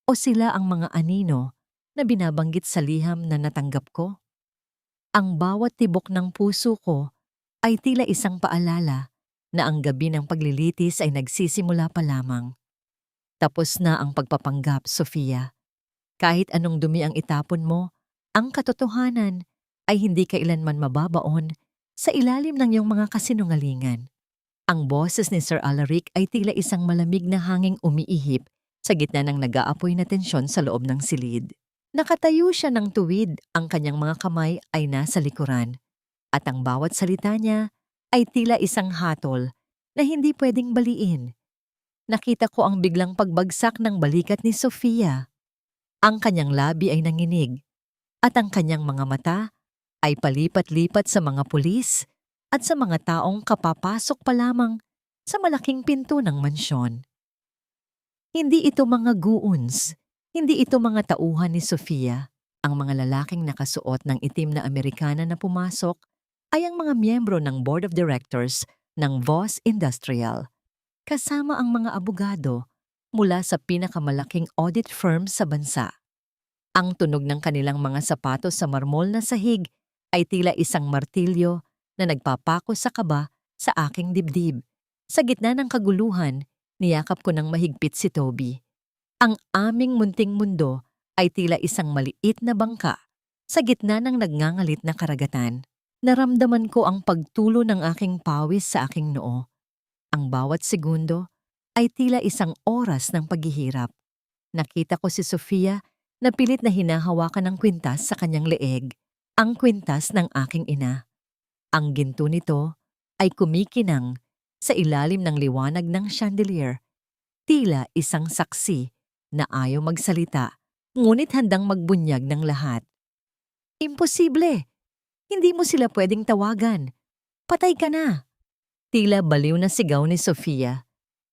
Speaker 1: O sila ang mga anino na binabanggit sa liham na natanggap ko? Ang bawat tibok ng puso ko ay tila isang paalala na ang gabi ng paglilitis ay nagsisimula pa lamang. Tapos na ang pagpapanggap, Sofia. Kahit anong dumi ang itapon mo, ang katotohanan ay hindi kailanman mababaon sa ilalim ng iyong mga kasinungalingan. Ang boses ni Sir Alaric ay tila isang malamig na hanging umiihip sa gitna ng nag-aapoy na tensyon sa loob ng silid. Nakatayo siya ng tuwid, ang kanyang mga kamay ay nasa likuran, at ang bawat salita niya ay tila isang hatol na hindi pwedeng baliin. Nakita ko ang biglang pagbagsak ng balikat ni Sofia. Ang kanyang labi ay nanginig, at ang kanyang mga mata ay palipat-lipat sa mga pulis at sa mga taong kapapasok pa lamang sa malaking pinto ng mansyon. Hindi ito mga goons, hindi ito mga tauhan ni Sofia. Ang mga lalaking nakasuot ng itim na Amerikana na pumasok ay ang mga miyembro ng Board of Directors ng Voss Industrial, kasama ang mga abogado mula sa pinakamalaking audit firm sa bansa. Ang tunog ng kanilang mga sapatos sa marmol na sahig ay tila isang martilyo na nagpapako sa kaba sa aking dibdib. Sa gitna ng kaguluhan, niyakap ko ng mahigpit si Toby. Ang aming munting mundo ay tila isang maliit na bangka sa gitna ng nagngangalit na karagatan. Naramdaman ko ang pagtulo ng aking pawis sa aking noo. Ang bawat segundo ay tila isang oras ng paghihirap. Nakita ko si Sofia na pilit na hinahawakan ng kwintas sa kanyang leeg, ang kwintas ng aking ina. Ang ginto nito ay kumikinang sa ilalim ng liwanag ng chandelier, tila isang saksi na ayaw magsalita, ngunit handang magbunyag ng lahat. Imposible! Hindi mo sila pwedeng tawagan. Patay ka na! Tila baliw na sigaw ni Sofia.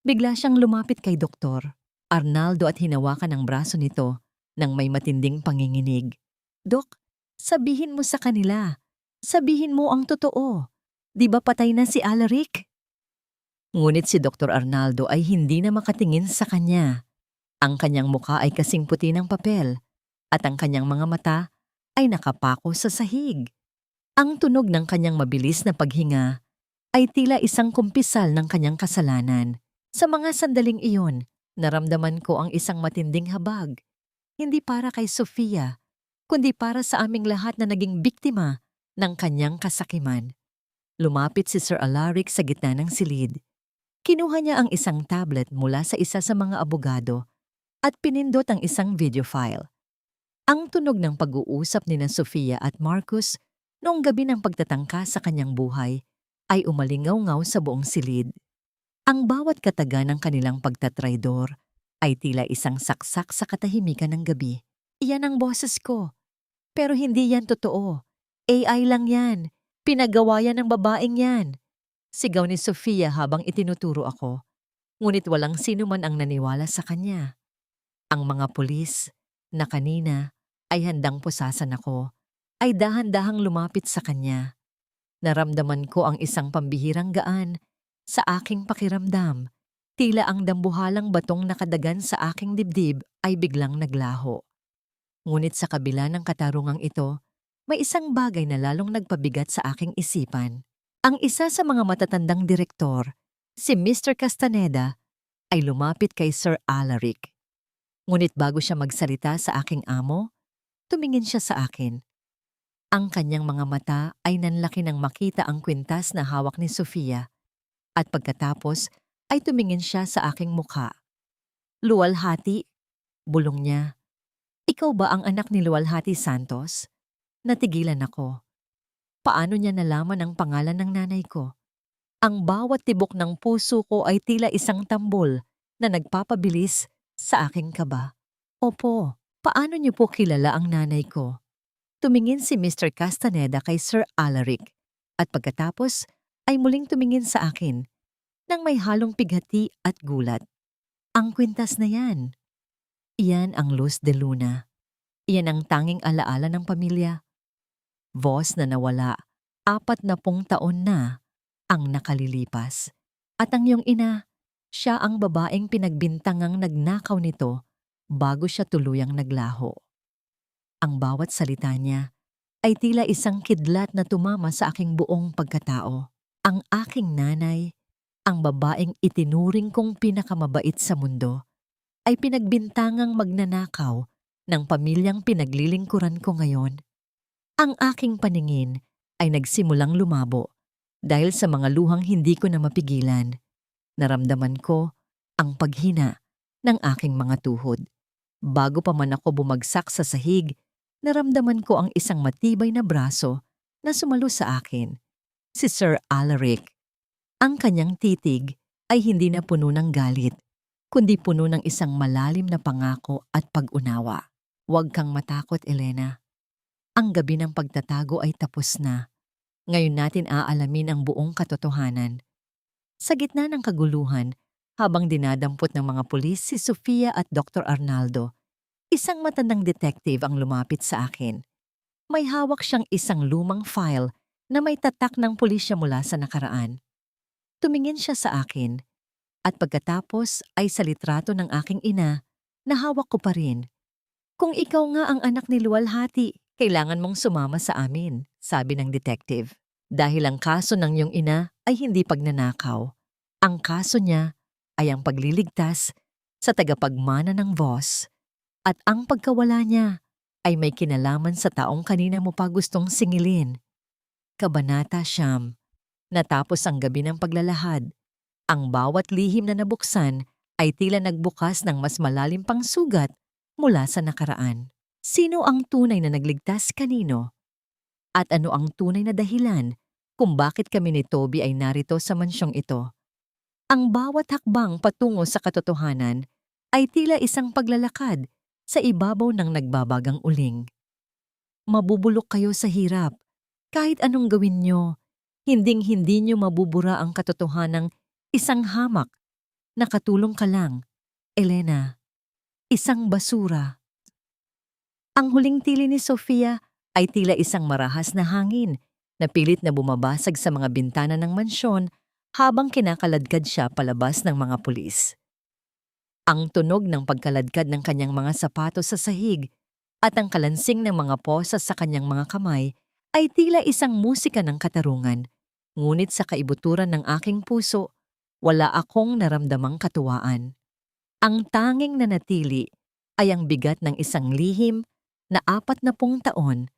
Speaker 1: Bigla siyang lumapit kay Doktor Arnaldo at hinawakan ang braso nito nang may matinding panginginig. Dok, sabihin mo sa kanila. Sabihin mo ang totoo. Di ba patay na si Alaric? Ngunit si Dr. Arnaldo ay hindi na makatingin sa kanya. Ang kanyang mukha ay kasing puti ng papel at ang kanyang mga mata ay nakapako sa sahig. Ang tunog ng kanyang mabilis na paghinga ay tila isang kumpisal ng kanyang kasalanan. Sa mga sandaling iyon, naramdaman ko ang isang matinding habag. Hindi para kay Sofia, kundi para sa aming lahat na naging biktima ng kanyang kasakiman. Lumapit si Sir Alaric sa gitna ng silid. Kinuha niya ang isang tablet mula sa isa sa mga abogado at pinindot ang isang video file. Ang tunog ng pag-uusap ni na Sofia at Marcus noong gabi ng pagtatangka sa kanyang buhay ay umalingaw-ngaw sa buong silid. Ang bawat kataga ng kanilang pagtatraidor ay tila isang saksak sa katahimikan ng gabi. Iyan ang boses ko. Pero hindi yan totoo. AI lang yan. Pinagawa yan ng babaeng yan. Sigaw ni Sofia habang itinuturo ako. Ngunit walang sino man ang naniwala sa kanya. Ang mga pulis na kanina ay handang pusasan ako ay dahan-dahang lumapit sa kanya. Naramdaman ko ang isang pambihirang gaan sa aking pakiramdam. Tila ang dambuhalang batong nakadagan sa aking dibdib ay biglang naglaho. Ngunit sa kabila ng katarungang ito, may isang bagay na lalong nagpabigat sa aking isipan. Ang isa sa mga matatandang direktor, si Mr. Castaneda, ay lumapit kay Sir Alaric. Ngunit bago siya magsalita sa aking amo, tumingin siya sa akin. Ang kanyang mga mata ay nanlaki nang makita ang kwintas na hawak ni Sofia at pagkatapos ay tumingin siya sa aking mukha. Luwalhati, bulong niya. Ikaw ba ang anak ni Luwalhati Santos? Natigilan ako. Paano niya nalaman ang pangalan ng nanay ko? Ang bawat tibok ng puso ko ay tila isang tambol na nagpapabilis sa aking kaba. Opo, paano niyo po kilala ang nanay ko? Tumingin si Mr. Castaneda kay Sir Alaric at pagkatapos ay muling tumingin sa akin nang may halong pighati at gulat. Ang kwintas na yan. Iyan ang Luz de Luna. Iyan ang tanging alaala ng pamilya. Voss na nawala, 40 taon na ang nakalilipas. At ang iyong ina, siya ang babaeng pinagbintangang nagnakaw nito bago siya tuluyang naglaho. Ang bawat salita niya ay tila isang kidlat na tumama sa aking buong pagkatao. Ang aking nanay, ang babaeng itinuring kong pinakamabait sa mundo, ay pinagbintangang magnanakaw ng pamilyang pinaglilingkuran ko ngayon. Ang aking paningin ay nagsimulang lumabo dahil sa mga luhang hindi ko na mapigilan. Naramdaman ko ang paghina ng aking mga tuhod. Bago pa man ako bumagsak sa sahig, naramdaman ko ang isang matibay na braso na sumalo sa akin. Si Sir Alaric. Ang kanyang titig ay hindi na puno ng galit, kundi puno ng isang malalim na pangako at pag-unawa. Huwag kang matakot, Elena. Ang gabi ng pagtatago ay tapos na. Ngayon natin aalamin ang buong katotohanan. Sa gitna ng kaguluhan, habang dinadampot ng mga pulis si Sofia at Dr. Arnaldo, Isang matandang detective ang lumapit sa akin. May hawak siyang isang lumang file na may tatak ng pulisya mula sa nakaraan. Tumingin siya sa akin at pagkatapos ay sa litrato ng aking ina na hawak ko pa rin. Kung ikaw nga ang anak ni Luwalhati, kailangan mong sumama sa amin, sabi ng detective. Dahil ang kaso ng iyong ina ay hindi pagnanakaw. Ang kaso niya ay ang pagliligtas sa tagapagmana ng boss at ang pagkawala niya ay may kinalaman sa taong kanina mo pa gustong singilin. Kabanata Siyam. Natapos ang gabi ng paglalahad. Ang bawat lihim na nabuksan ay tila nagbukas ng mas malalim pang sugat mula sa nakaraan. Sino ang tunay na nagligtas kanino? At ano ang tunay na dahilan kung bakit kami ni Toby ay narito sa mansyong ito? Ang bawat hakbang patungo sa katotohanan ay tila isang paglalakad sa ibabaw ng nagbabagang uling. Mabubulok kayo sa hirap. Kahit anong gawin nyo, hinding-hindi nyo mabubura ang katotohanang isang hamak. Nakatulong ka lang, Elena. Isang basura. Ang huling tili ni Sofia ay tila isang marahas na hangin na pilit na bumabasag sa mga bintana ng mansyon habang kinakaladkad siya palabas ng mga pulis. Ang tunog ng pagkaladkad ng kanyang mga sapatos sa sahig at ang kalansing ng mga posas sa kanyang mga kamay ay tila isang musika ng katarungan. Ngunit sa kaibuturan ng aking puso, wala akong naramdamang katuwaan. Ang tanging nanatili ay ang bigat ng isang lihim na 40 taon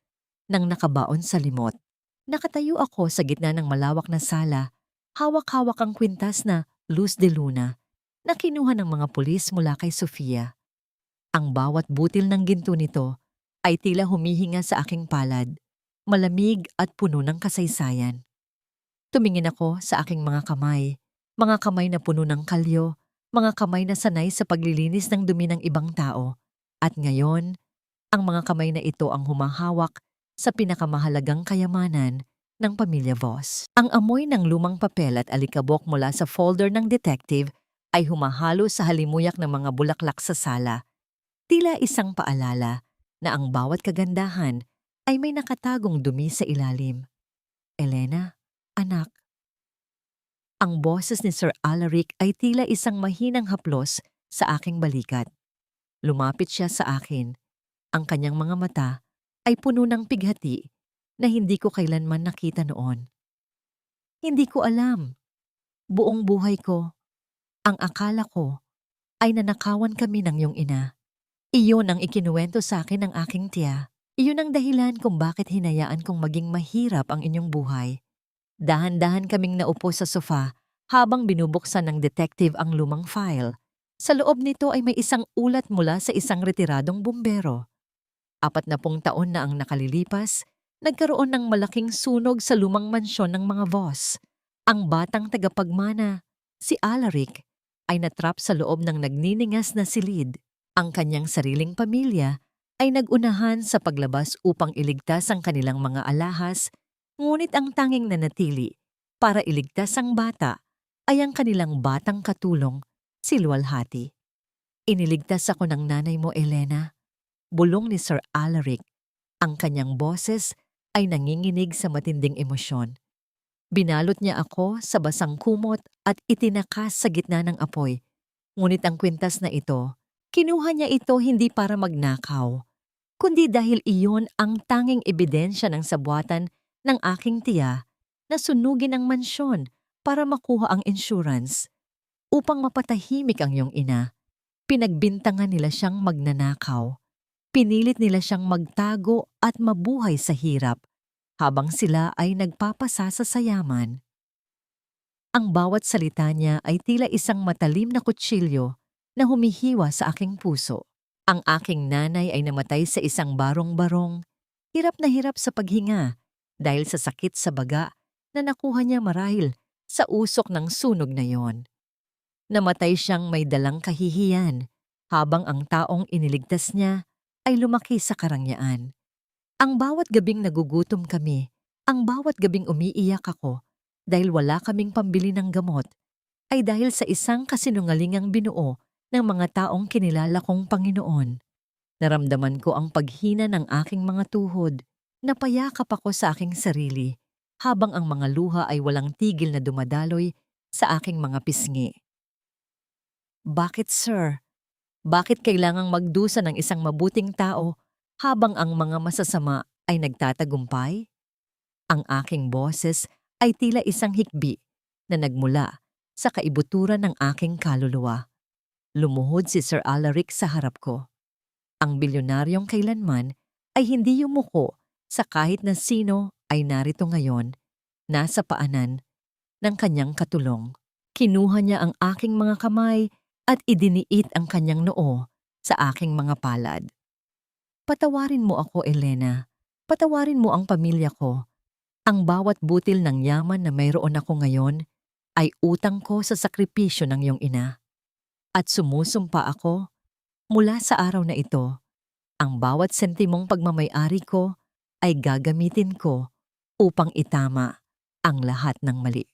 Speaker 1: nang nakabaon sa limot. Nakatayo ako sa gitna ng malawak na sala, hawak-hawak ang kwintas na Luz de Luna na kinuha ng mga pulis mula kay Sofia. Ang bawat butil ng ginto nito ay tila humihinga sa aking palad, malamig at puno ng kasaysayan. Tumingin ako sa aking mga kamay na puno ng kalyo, mga kamay na sanay sa paglilinis ng dumi ng ibang tao. At ngayon, ang mga kamay na ito ang humahawak sa pinakamahalagang kayamanan ng pamilya Voss. Ang amoy ng lumang papel at alikabok mula sa folder ng detective ay humahalo sa halimuyak ng mga bulaklak sa sala. Tila isang paalala na ang bawat kagandahan ay may nakatagong dumi sa ilalim. Elena, anak. Ang boses ni Sir Alaric ay tila isang mahinang haplos sa aking balikat. Lumapit siya sa akin. Ang kanyang mga mata ay puno ng pighati na hindi ko kailanman nakita noon. Hindi ko alam. Buong buhay ko, ang akala ko ay nanakawan kami ng iyong ina. Iyon ang ikinuwento sa akin ng aking tiya. Iyon ang dahilan kung bakit hinayaan kong maging mahirap ang inyong buhay. Dahan-dahan kaming naupo sa sofa habang binubuksan ng detective ang lumang file. Sa loob nito ay may isang ulat mula sa isang retiradong bumbero. 40 taon na ang nakalilipas, nagkaroon ng malaking sunog sa lumang mansyon ng mga Voss. Ang batang tagapagmana, si Alaric, ay natrap sa loob ng nagniningas na silid. Ang kanyang sariling pamilya ay nagunahan sa paglabas upang iligtas ang kanilang mga alahas, ngunit ang tanging nanatili para iligtas ang bata ay ang kanilang batang katulong, si Luwalhati. Iniligtas ako ng nanay mo, Elena. Bulong ni Sir Alaric. Ang kanyang boses ay nanginginig sa matinding emosyon. Binalot niya ako sa basang kumot at itinakas sa gitna ng apoy. Ngunit ang kwintas na ito, kinuha niya ito hindi para magnakaw, kundi dahil iyon ang tanging ebidensya ng sabuatan ng aking tiya na sunugin ang mansyon para makuha ang insurance. Upang mapatahimik ang iyong ina, pinagbintangan nila siyang magnanakaw. Pinilit nila siyang magtago at mabuhay sa hirap habang sila ay nagpapasa sa yaman. Ang bawat salita niya ay tila isang matalim na kutsilyo na humihiwa sa aking puso. Ang aking nanay ay namatay sa isang barong-barong, hirap na hirap sa paghinga dahil sa sakit sa baga na nakuha niya marahil sa usok ng sunog na yon. Namatay siyang may dalang kahihiyan habang ang taong iniligtas niya ay lumaki sa karangyaan. Ang bawat gabing nagugutom kami, ang bawat gabing umiiyak ako dahil wala kaming pambili ng gamot, ay dahil sa isang kasinungalingang binuo ng mga taong kinilala kong Panginoon. Naramdaman ko ang paghina ng aking mga tuhod. Napayakap ako sa aking sarili habang ang mga luha ay walang tigil na dumadaloy sa aking mga pisngi. Bakit, sir? Bakit kailangang magdusa ng isang mabuting tao habang ang mga masasama ay nagtatagumpay? Ang aking boses ay tila isang hikbi na nagmula sa kaibuturan ng aking kaluluwa. Lumuhod si Sir Alaric sa harap ko. Ang bilyonaryong kailanman ay hindi yumuko sa kahit na sino ay narito ngayon, nasa paanan ng kanyang katulong. Kinuha niya ang aking mga kamay at idiniit ang kanyang noo sa aking mga palad. Patawarin mo ako, Elena. Patawarin mo ang pamilya ko. Ang bawat butil ng yaman na mayroon ako ngayon ay utang ko sa sakripisyo ng iyong ina. At sumusumpa ako, mula sa araw na ito, ang bawat sentimong pagmamay-ari ko ay gagamitin ko upang itama ang lahat ng mali.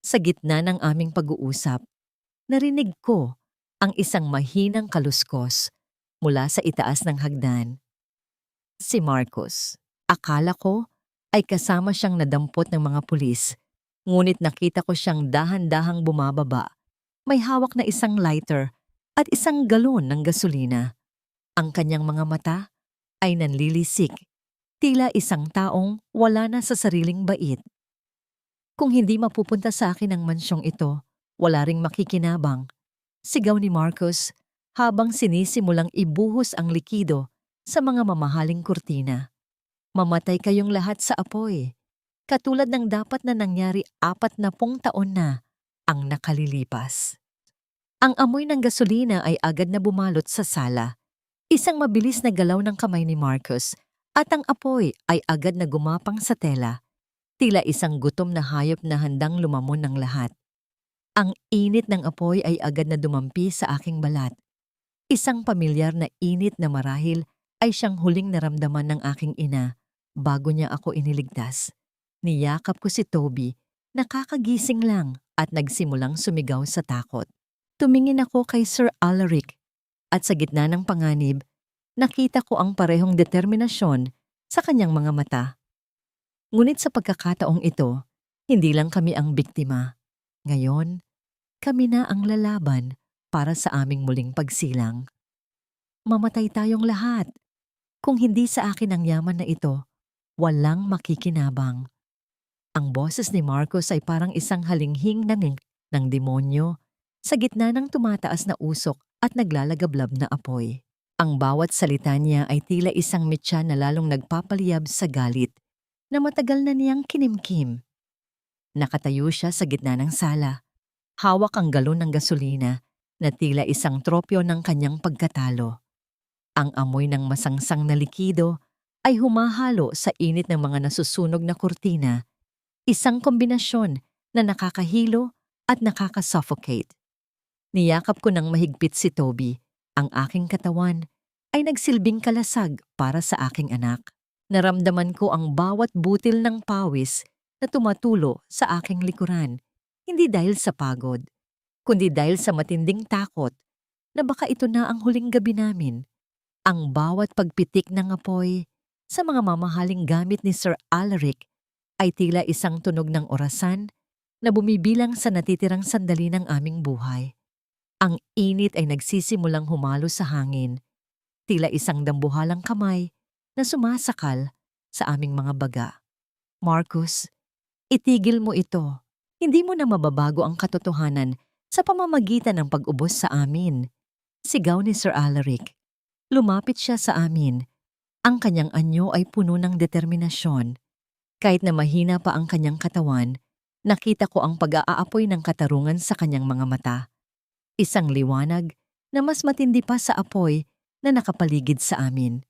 Speaker 1: Sa gitna ng aming pag-uusap, narinig ko ang isang mahinang kaluskos mula sa itaas ng hagdan. Si Marcos. Akala ko ay kasama siyang nadampot ng mga pulis, ngunit nakita ko siyang dahan-dahang bumababa. May hawak na isang lighter at isang galon ng gasolina. Ang kanyang mga mata ay nanlilisik, tila isang taong wala na sa sariling bait. Kung hindi mapupunta sa akin ang mansyong ito, wala ring makikinabang. Sigaw ni Marcos habang sinisimulang ibuhos ang likido sa mga mamahaling kurtina. Mamatay kayong lahat sa apoy, katulad ng dapat na nangyari 40 taon na ang nakalilipas. Ang amoy ng gasolina ay agad na bumalot sa sala. Isang mabilis na galaw ng kamay ni Marcos at ang apoy ay agad na gumapang sa tela. Tila isang gutom na hayop na handang lumamon ng lahat. Ang init ng apoy ay agad na dumampi sa aking balat. Isang pamilyar na init na marahil ay siyang huling naramdaman ng aking ina bago niya ako iniligtas. Niyakap ko si Toby, nakakagising lang at nagsimulang sumigaw sa takot. Tumingin ako kay Sir Alaric at sa gitna ng panganib, nakita ko ang parehong determinasyon sa kanyang mga mata. Ngunit sa pagkakataong ito, hindi lang kami ang biktima. Ngayon, kami na ang lalaban para sa aming muling pagsilang. Mamatay tayong lahat. Kung hindi sa akin ang yaman na ito, walang makikinabang. Ang boses ni Marcos ay parang isang halinghing ng demonyo sa gitna ng tumataas na usok at naglalagablab na apoy. Ang bawat salita niya ay tila isang mitya na lalong nagpapaliyab sa galit na matagal na niyang kinimkim. Nakatayo siya sa gitna ng sala. Hawak ang galon ng gasolina na tila isang tropyo ng kanyang pagkatalo. Ang amoy ng masangsang na likido ay humahalo sa init ng mga nasusunog na kurtina, isang kombinasyon na nakakahilo at nakakasuffocate. Niyakap ko ng mahigpit si Toby. Ang aking katawan ay nagsilbing kalasag para sa aking anak. Naramdaman ko ang bawat butil ng pawis na tumatulo sa aking likuran, hindi dahil sa pagod, kundi dahil sa matinding takot na baka ito na ang huling gabi namin. Ang bawat pagpitik ng apoy sa mga mamahaling gamit ni Sir Alaric ay tila isang tunog ng orasan na bumibilang sa natitirang sandali ng aming buhay. Ang init ay nagsisimulang humalo sa hangin, tila isang dambuhalang kamay na sumasakal sa aming mga baga. Marcos, itigil mo ito. Hindi mo na mababago ang katotohanan sa pamamagitan ng pag-ubos sa amin. Sigaw ni Sir Alaric. Lumapit siya sa amin. Ang kanyang anyo ay puno ng determinasyon. Kahit na mahina pa ang kanyang katawan, nakita ko ang pag-aapoy ng katarungan sa kanyang mga mata. Isang liwanag na mas matindi pa sa apoy na nakapaligid sa amin.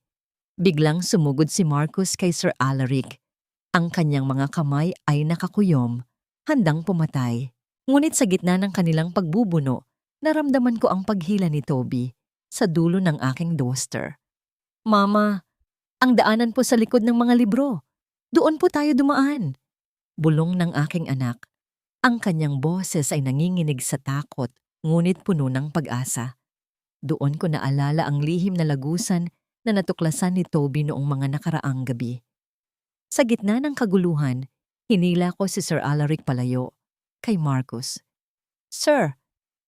Speaker 1: Biglang sumugod si Marcos kay Sir Alaric. Ang kanyang mga kamay ay nakakuyom, handang pumatay. Ngunit sa gitna ng kanilang pagbubuno, naramdaman ko ang paghila ni Toby sa dulo ng aking duster. Mama, ang daanan po sa likod ng mga libro. Doon po tayo dumaan. Bulong ng aking anak. Ang kanyang boses ay nanginginig sa takot, ngunit puno ng pag-asa. Doon ko naalala ang lihim na lagusan na natuklasan ni Toby noong mga nakaraang gabi. Sa gitna ng kaguluhan, hinila ko si Sir Alaric palayo. Kay Marcus. "Sir,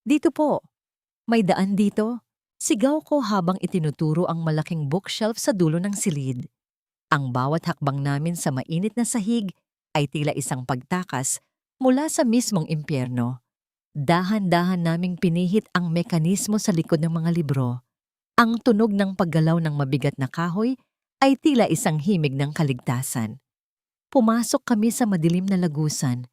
Speaker 1: dito po. May daan dito." Sigaw ko habang itinuturo ang malaking bookshelf sa dulo ng silid. Ang bawat hakbang namin sa mainit na sahig ay tila isang pagtakas mula sa mismong impyerno. Dahan-dahan naming pinihit ang mekanismo sa likod ng mga libro. Ang tunog ng paggalaw ng mabigat na kahoy ay tila isang himig ng kaligtasan. Pumasok kami sa madilim na lagusan.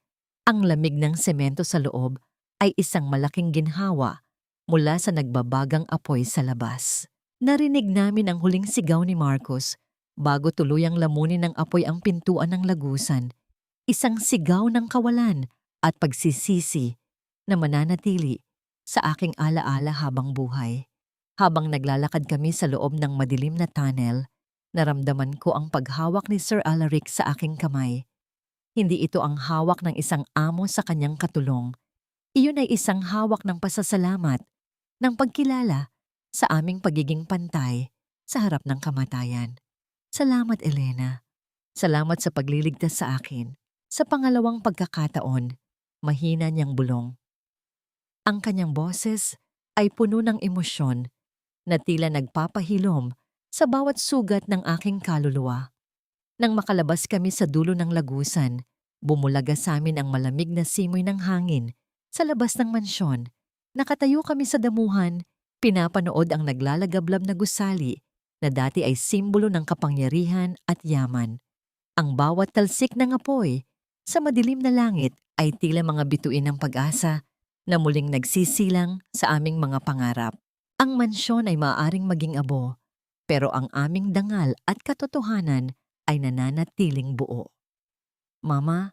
Speaker 1: Ang lamig ng semento sa loob ay isang malaking ginhawa mula sa nagbabagang apoy sa labas. Narinig namin ang huling sigaw ni Marcus bago tuluyang lamunin ng apoy ang pintuan ng lagusan. Isang sigaw ng kawalan at pagsisisi na mananatili sa aking alaala habang buhay. Habang naglalakad kami sa loob ng madilim na tunnel, naramdaman ko ang paghawak ni Sir Alaric sa aking kamay. Hindi ito ang hawak ng isang amo sa kanyang katulong. Iyon ay isang hawak ng pasasalamat, ng pagkilala sa aming pagiging pantay sa harap ng kamatayan. Salamat, Elena. Salamat sa pagliligtas sa akin. Sa pangalawang pagkakataon, mahina niyang bulong. Ang kanyang boses ay puno ng emosyon na tila nagpapahilom sa bawat sugat ng aking kaluluwa. Nang makalabas kami sa dulo ng lagusan, bumulaga sa amin ang malamig na simoy ng hangin sa labas ng mansyon. Nakatayo kami sa damuhan, pinapanood ang naglalagablab na gusali na dati ay simbolo ng kapangyarihan at yaman. Ang bawat talsik ng apoy sa madilim na langit ay tila mga bituin ng pag-asa na muling nagsisilang sa aming mga pangarap. Ang mansyon ay maaaring maging abo, pero ang aming dangal at katotohanan ay nananatiling buo. "Mama,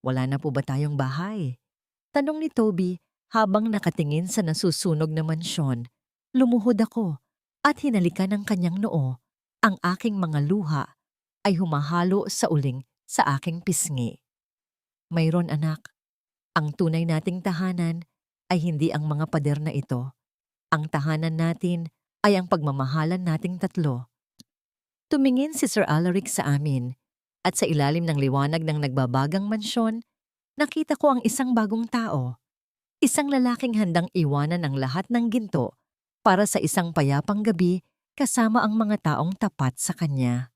Speaker 1: wala na po ba tayong bahay?" Tanong ni Toby habang nakatingin sa nasusunog na mansyon. Lumuhod ako at hinalikan ng kanyang noo. Ang aking mga luha ay humahalo sa uling sa aking pisngi. "Mayroon, anak. Ang tunay nating tahanan ay hindi ang mga pader na ito. Ang tahanan natin ay ang pagmamahalan nating tatlo." Tumingin si Sir Alaric sa amin at sa ilalim ng liwanag ng nagbabagang mansyon, nakita ko ang isang bagong tao. Isang lalaking handang iwanan ang lahat ng ginto para sa isang payapang gabi kasama ang mga taong tapat sa kanya.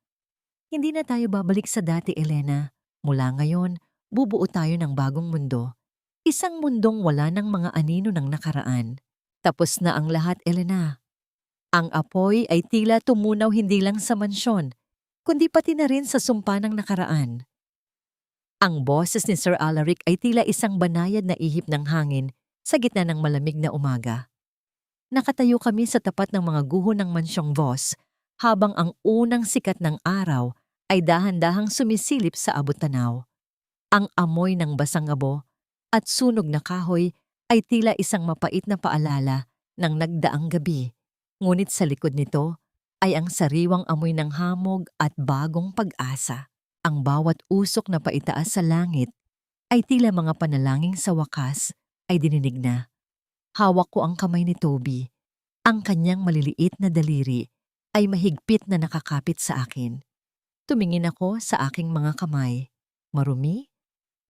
Speaker 1: "Hindi na tayo babalik sa dati, Elena. Mula ngayon, bubuo tayo ng bagong mundo. Isang mundong wala ng mga anino ng nakaraan. Tapos na ang lahat, Elena." Ang apoy ay tila tumunaw hindi lang sa mansyon, kundi pati na rin sa sumpa ng nakaraan. Ang boses ni Sir Alaric ay tila isang banayad na ihip ng hangin sa gitna ng malamig na umaga. Nakatayo kami sa tapat ng mga guho ng mansyong Voss habang ang unang sikat ng araw ay dahan-dahang sumisilip sa abot-tanaw. Ang amoy ng basang abo at sunog na kahoy ay tila isang mapait na paalala ng nagdaang gabi. Ngunit sa likod nito ay ang sariwang amoy ng hamog at bagong pag-asa. Ang bawat usok na paitaas sa langit ay tila mga panalangin sa wakas ay dininig na. Hawak ko ang kamay ni Toby. Ang kanyang maliliit na daliri ay mahigpit na nakakapit sa akin. Tumingin ako sa aking mga kamay. Marumi,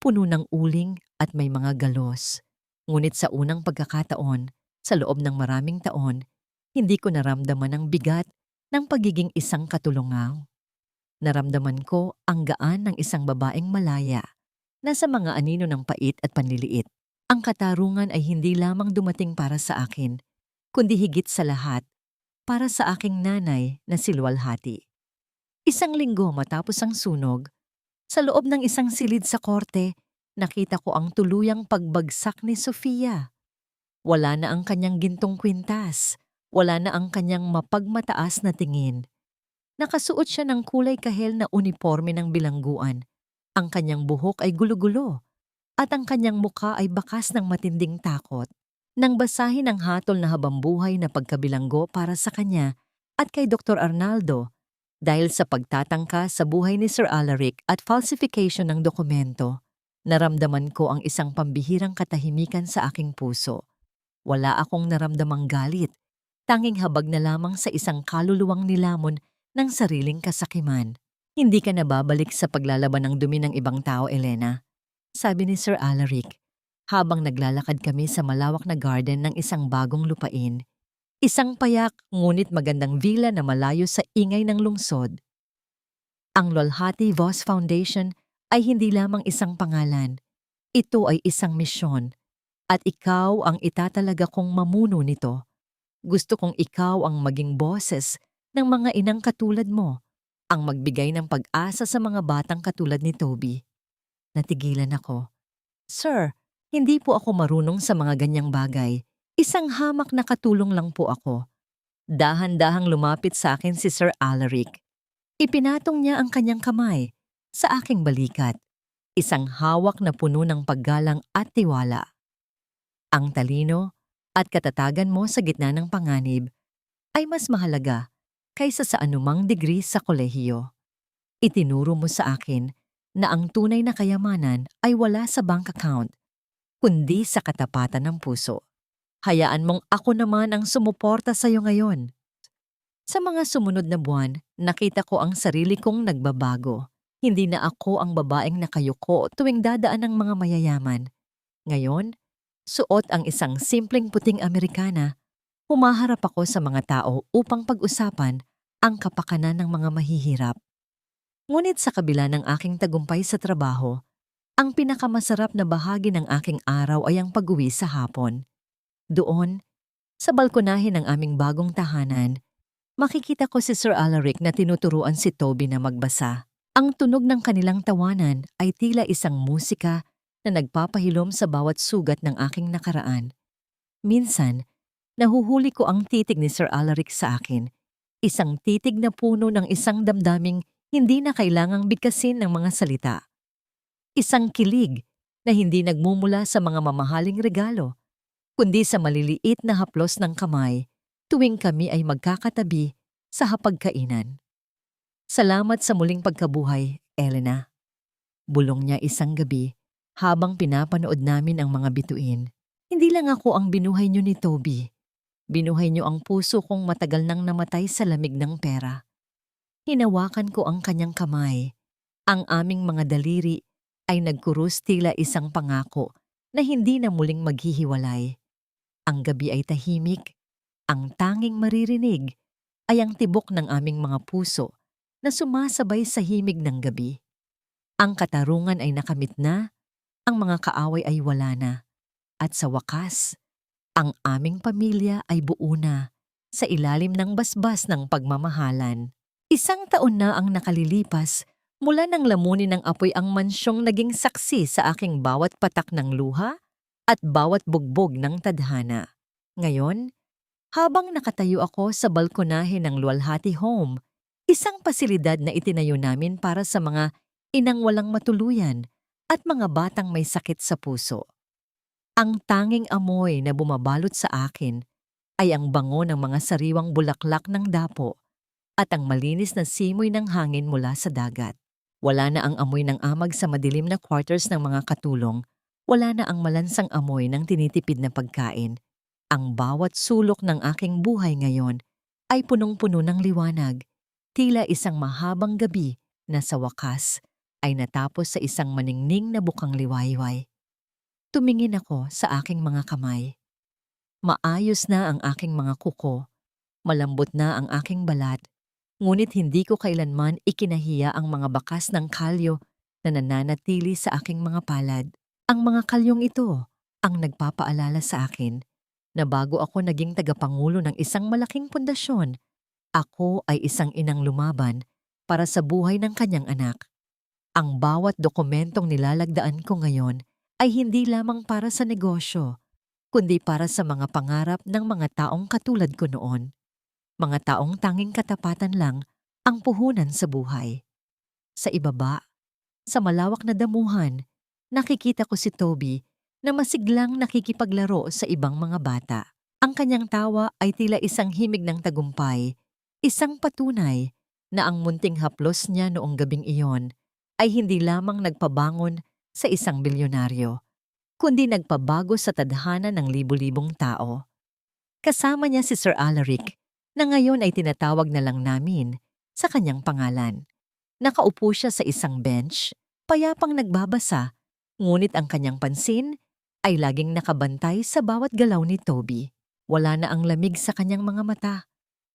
Speaker 1: puno ng uling at may mga galos. Ngunit sa unang pagkakataon, sa loob ng maraming taon, hindi ko naramdaman ang bigat ng pagiging isang katulungaw. Naramdaman ko ang gaan ng isang babaeng malaya na sa mga anino ng pait at panliliit. Ang katarungan ay hindi lamang dumating para sa akin, kundi higit sa lahat, para sa aking nanay na si Luwalhati. Isang linggo matapos ang sunog, sa loob ng isang silid sa korte, nakita ko ang tuluyang pagbagsak ni Sofia. Wala na ang kanyang gintong kwintas, wala na ang kanyang mapagmataas na tingin. Nakasuot siya ng kulay kahel na uniforme ng bilangguan. Ang kanyang buhok ay gulo-gulo at ang kanyang mukha ay bakas ng matinding takot. Nang basahin ang hatol na habambuhay na pagkabilanggo para sa kanya at kay Dr. Arnaldo dahil sa pagtatangka sa buhay ni Sir Alaric at falsification ng dokumento, naramdaman ko ang isang pambihirang katahimikan sa aking puso. Wala akong naramdamang galit, tanging habag na lamang sa isang kaluluwang nilamon ng sariling kasakiman. Hindi ka na babalik sa paglalaban ng dumi ng ibang tao, Elena, sabi ni Sir Alaric, habang naglalakad kami sa malawak na garden ng isang bagong lupain. Isang payak ngunit magandang villa na malayo sa ingay ng lungsod. Ang Luwalhati Voss Foundation ay hindi lamang isang pangalan. Ito ay isang misyon. At ikaw ang itatalaga kong mamuno nito. Gusto kong ikaw ang maging boses ng mga inang katulad mo, ang magbigay ng pag-asa sa mga batang katulad ni Toby. Natigilan ako. Sir, hindi po ako marunong sa mga ganyang bagay. Isang hamak na katulong lang po ako. Dahan-dahang lumapit sa akin si Sir Alaric. Ipinatong niya ang kanyang kamay sa aking balikat. Isang hawak na puno ng paggalang at tiwala. Ang talino at katatagan mo sa gitna ng panganib ay mas mahalaga kaysa sa anumang degree sa kolehiyo. Itinuro mo sa akin na ang tunay na kayamanan ay wala sa bank account, kundi sa katapatan ng puso. Hayaan mong ako naman ang sumuporta sa iyo ngayon. Sa mga sumunod na buwan, nakita ko ang sarili kong nagbabago. Hindi na ako ang babaeng nakayuko tuwing dadaan ng mga mayayaman. Ngayon, suot ang isang simpleng puting Amerikana, humaharap ako sa mga tao upang pag-usapan ang kapakanan ng mga mahihirap. Ngunit sa kabila ng aking tagumpay sa trabaho, ang pinakamasarap na bahagi ng aking araw ay ang pag-uwi sa hapon. Doon, sa balkonahe ng aming bagong tahanan, makikita ko si Sir Alaric na tinuturuan si Toby na magbasa. Ang tunog ng kanilang tawanan ay tila isang musika na nagpapahilom sa bawat sugat ng aking nakaraan. Minsan, nahuhuli ko ang titig ni Sir Alaric sa akin, isang titig na puno ng isang damdaming hindi na kailangang bigkasin ng mga salita. Isang kilig na hindi nagmumula sa mga mamahaling regalo, kundi sa maliliit na haplos ng kamay tuwing kami ay magkakatabi sa hapagkainan. Salamat sa muling pagkabuhay, Elena. Bulong niya isang gabi habang pinapanood namin ang mga bituin. Hindi lang ako ang binuhay niyo ni Toby. Binuhay niyo ang puso kong matagal nang namatay sa lamig ng pera. Hinawakan ko ang kanyang kamay. Ang aming mga daliri ay nagkurus tila isang pangako na hindi na muling maghihiwalay. Ang gabi ay tahimik. Ang tanging maririnig ay ang tibok ng aming mga puso na sumasabay sa himig ng gabi. Ang katarungan ay nakamit na, ang mga kaaway ay wala na, at sa wakas, ang aming pamilya ay buo na sa ilalim ng basbas ng pagmamahalan. 1 taon na ang nakalilipas mula nang lamunin ng apoy ang mansyong naging saksi sa aking bawat patak ng luha at bawat bugbog ng tadhana. Ngayon, habang nakatayo ako sa balkonahe ng Luwalhati Home, isang pasilidad na itinayo namin para sa mga inang walang matuluyan at mga batang may sakit sa puso. Ang tanging amoy na bumabalot sa akin ay ang bango ng mga sariwang bulaklak ng dapo at ang malinis na simoy ng hangin mula sa dagat. Wala na ang amoy ng amag sa madilim na quarters ng mga katulong, wala na ang malansang amoy ng tinitipid na pagkain. Ang bawat sulok ng aking buhay ngayon ay punong-puno ng liwanag, tila isang mahabang gabi na sa wakas ay natapos sa isang maningning na bukang liwayway. Tumingin ako sa aking mga kamay. Maayos na ang aking mga kuko, malambot na ang aking balat, ngunit hindi ko kailanman ikinahiya ang mga bakas ng kalyo na nananatili sa aking mga palad. Ang mga kalyong ito ang nagpapaalala sa akin na bago ako naging tagapangulo ng isang malaking pundasyon, ako ay isang inang lumaban para sa buhay ng kanyang anak. Ang bawat dokumentong nilalagdaan ko ngayon ay hindi lamang para sa negosyo, kundi para sa mga pangarap ng mga taong katulad ko noon. Mga taong tanging katapatan lang ang puhunan sa buhay. Sa ibaba, sa malawak na damuhan, nakikita ko si Toby na masiglang nakikipaglaro sa ibang mga bata. Ang kanyang tawa ay tila isang himig ng tagumpay, isang patunay na ang munting haplos niya noong gabing iyon ay hindi lamang nagpabangon sa isang bilyonaryo, kundi nagpabago sa tadhana ng libu-libong tao. Kasama niya si Sir Alaric, na ngayon ay tinatawag na lang namin sa kanyang pangalan. Nakaupo siya sa isang bench, payapang nagbabasa, ngunit ang kanyang pansin ay laging nakabantay sa bawat galaw ni Toby. Wala na ang lamig sa kanyang mga mata.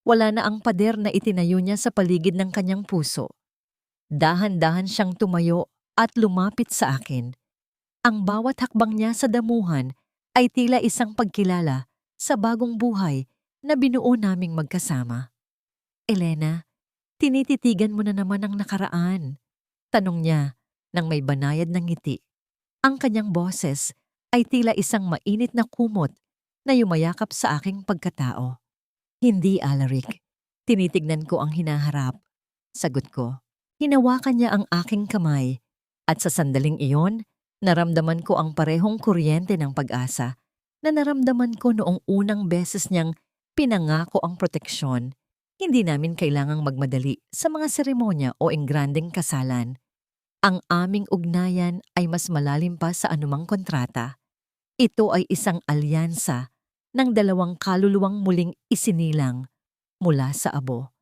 Speaker 1: Wala na ang pader na itinayo niya sa paligid ng kanyang puso. Dahan-dahan siyang tumayo at lumapit sa akin. Ang bawat hakbang niya sa damuhan ay tila isang pagkilala sa bagong buhay na binuo naming magkasama. Elena, tinititigan mo na naman ang nakaraan. Tanong niya nang may banayad ng ngiti. Ang kanyang boses ay tila isang mainit na kumot na yumayakap sa aking pagkatao. Hindi, Alaric. Tinitignan ko ang hinaharap. Sagot ko. Hinawakan niya ang aking kamay at sa sandaling iyon, naramdaman ko ang parehong kuryente ng pag-asa na naramdaman ko noong unang beses niyang pinangako ang proteksyon. Hindi namin kailangang magmadali sa mga seremonya o engrandeng kasalan. Ang aming ugnayan ay mas malalim pa sa anumang kontrata. Ito ay isang alyansa ng dalawang kaluluwang muling isinilang mula sa abo.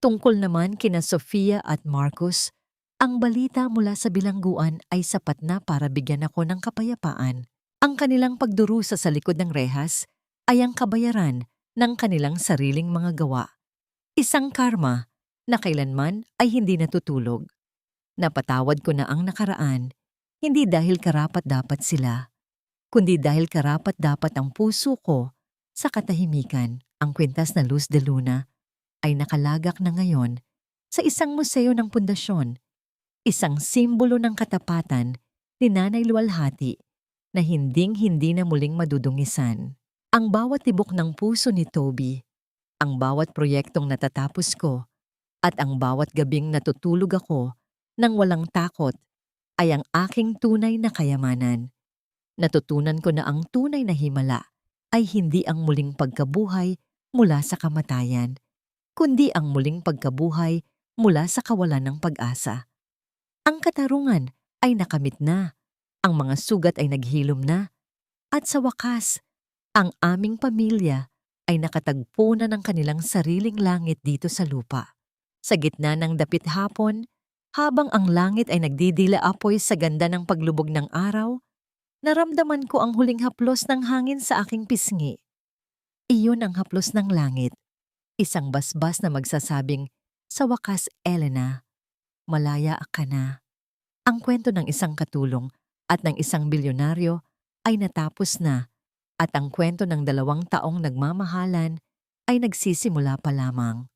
Speaker 1: Tungkol naman kina Sofia at Marcus, ang balita mula sa bilangguan ay sapat na para bigyan ako ng kapayapaan. Ang kanilang pagdurusa sa likod ng rehas ay ang kabayaran ng kanilang sariling mga gawa. Isang karma na kailanman ay hindi natutulog. Napatawad ko na ang nakaraan, hindi dahil karapat-dapat sila, kundi dahil karapat-dapat ang puso ko sa katahimikan. Ang kwintas na Luz de Luna ay nakalagak na ngayon sa isang museo ng pundasyon, isang simbolo ng katapatan ni Nanay Luwalhati na hinding-hindi na muling madudungisan. Ang bawat tibok ng puso ni Toby, ang bawat proyektong natatapos ko, at ang bawat gabing natutulog ako nang walang takot ay ang aking tunay na kayamanan. Natutunan ko na ang tunay na himala ay hindi ang muling pagkabuhay mula sa kamatayan, kundi ang muling pagkabuhay mula sa kawalan ng pag-asa. Ang katarungan ay nakamit na, ang mga sugat ay naghilom na, at sa wakas, ang aming pamilya ay nakatagpo na ng kanilang sariling langit dito sa lupa. Sa gitna ng dapit hapon, habang ang langit ay nagdidila apoy sa ganda ng paglubog ng araw, naramdaman ko ang huling haplos ng hangin sa aking pisngi. Iyon ang haplos ng langit. Isang basbas na magsasabing, sa wakas, Elena, malaya ka na. Ang kwento ng isang katulong at ng isang bilyonaryo ay natapos na at ang kwento ng 2 taong nagmamahalan ay nagsisimula pa lamang.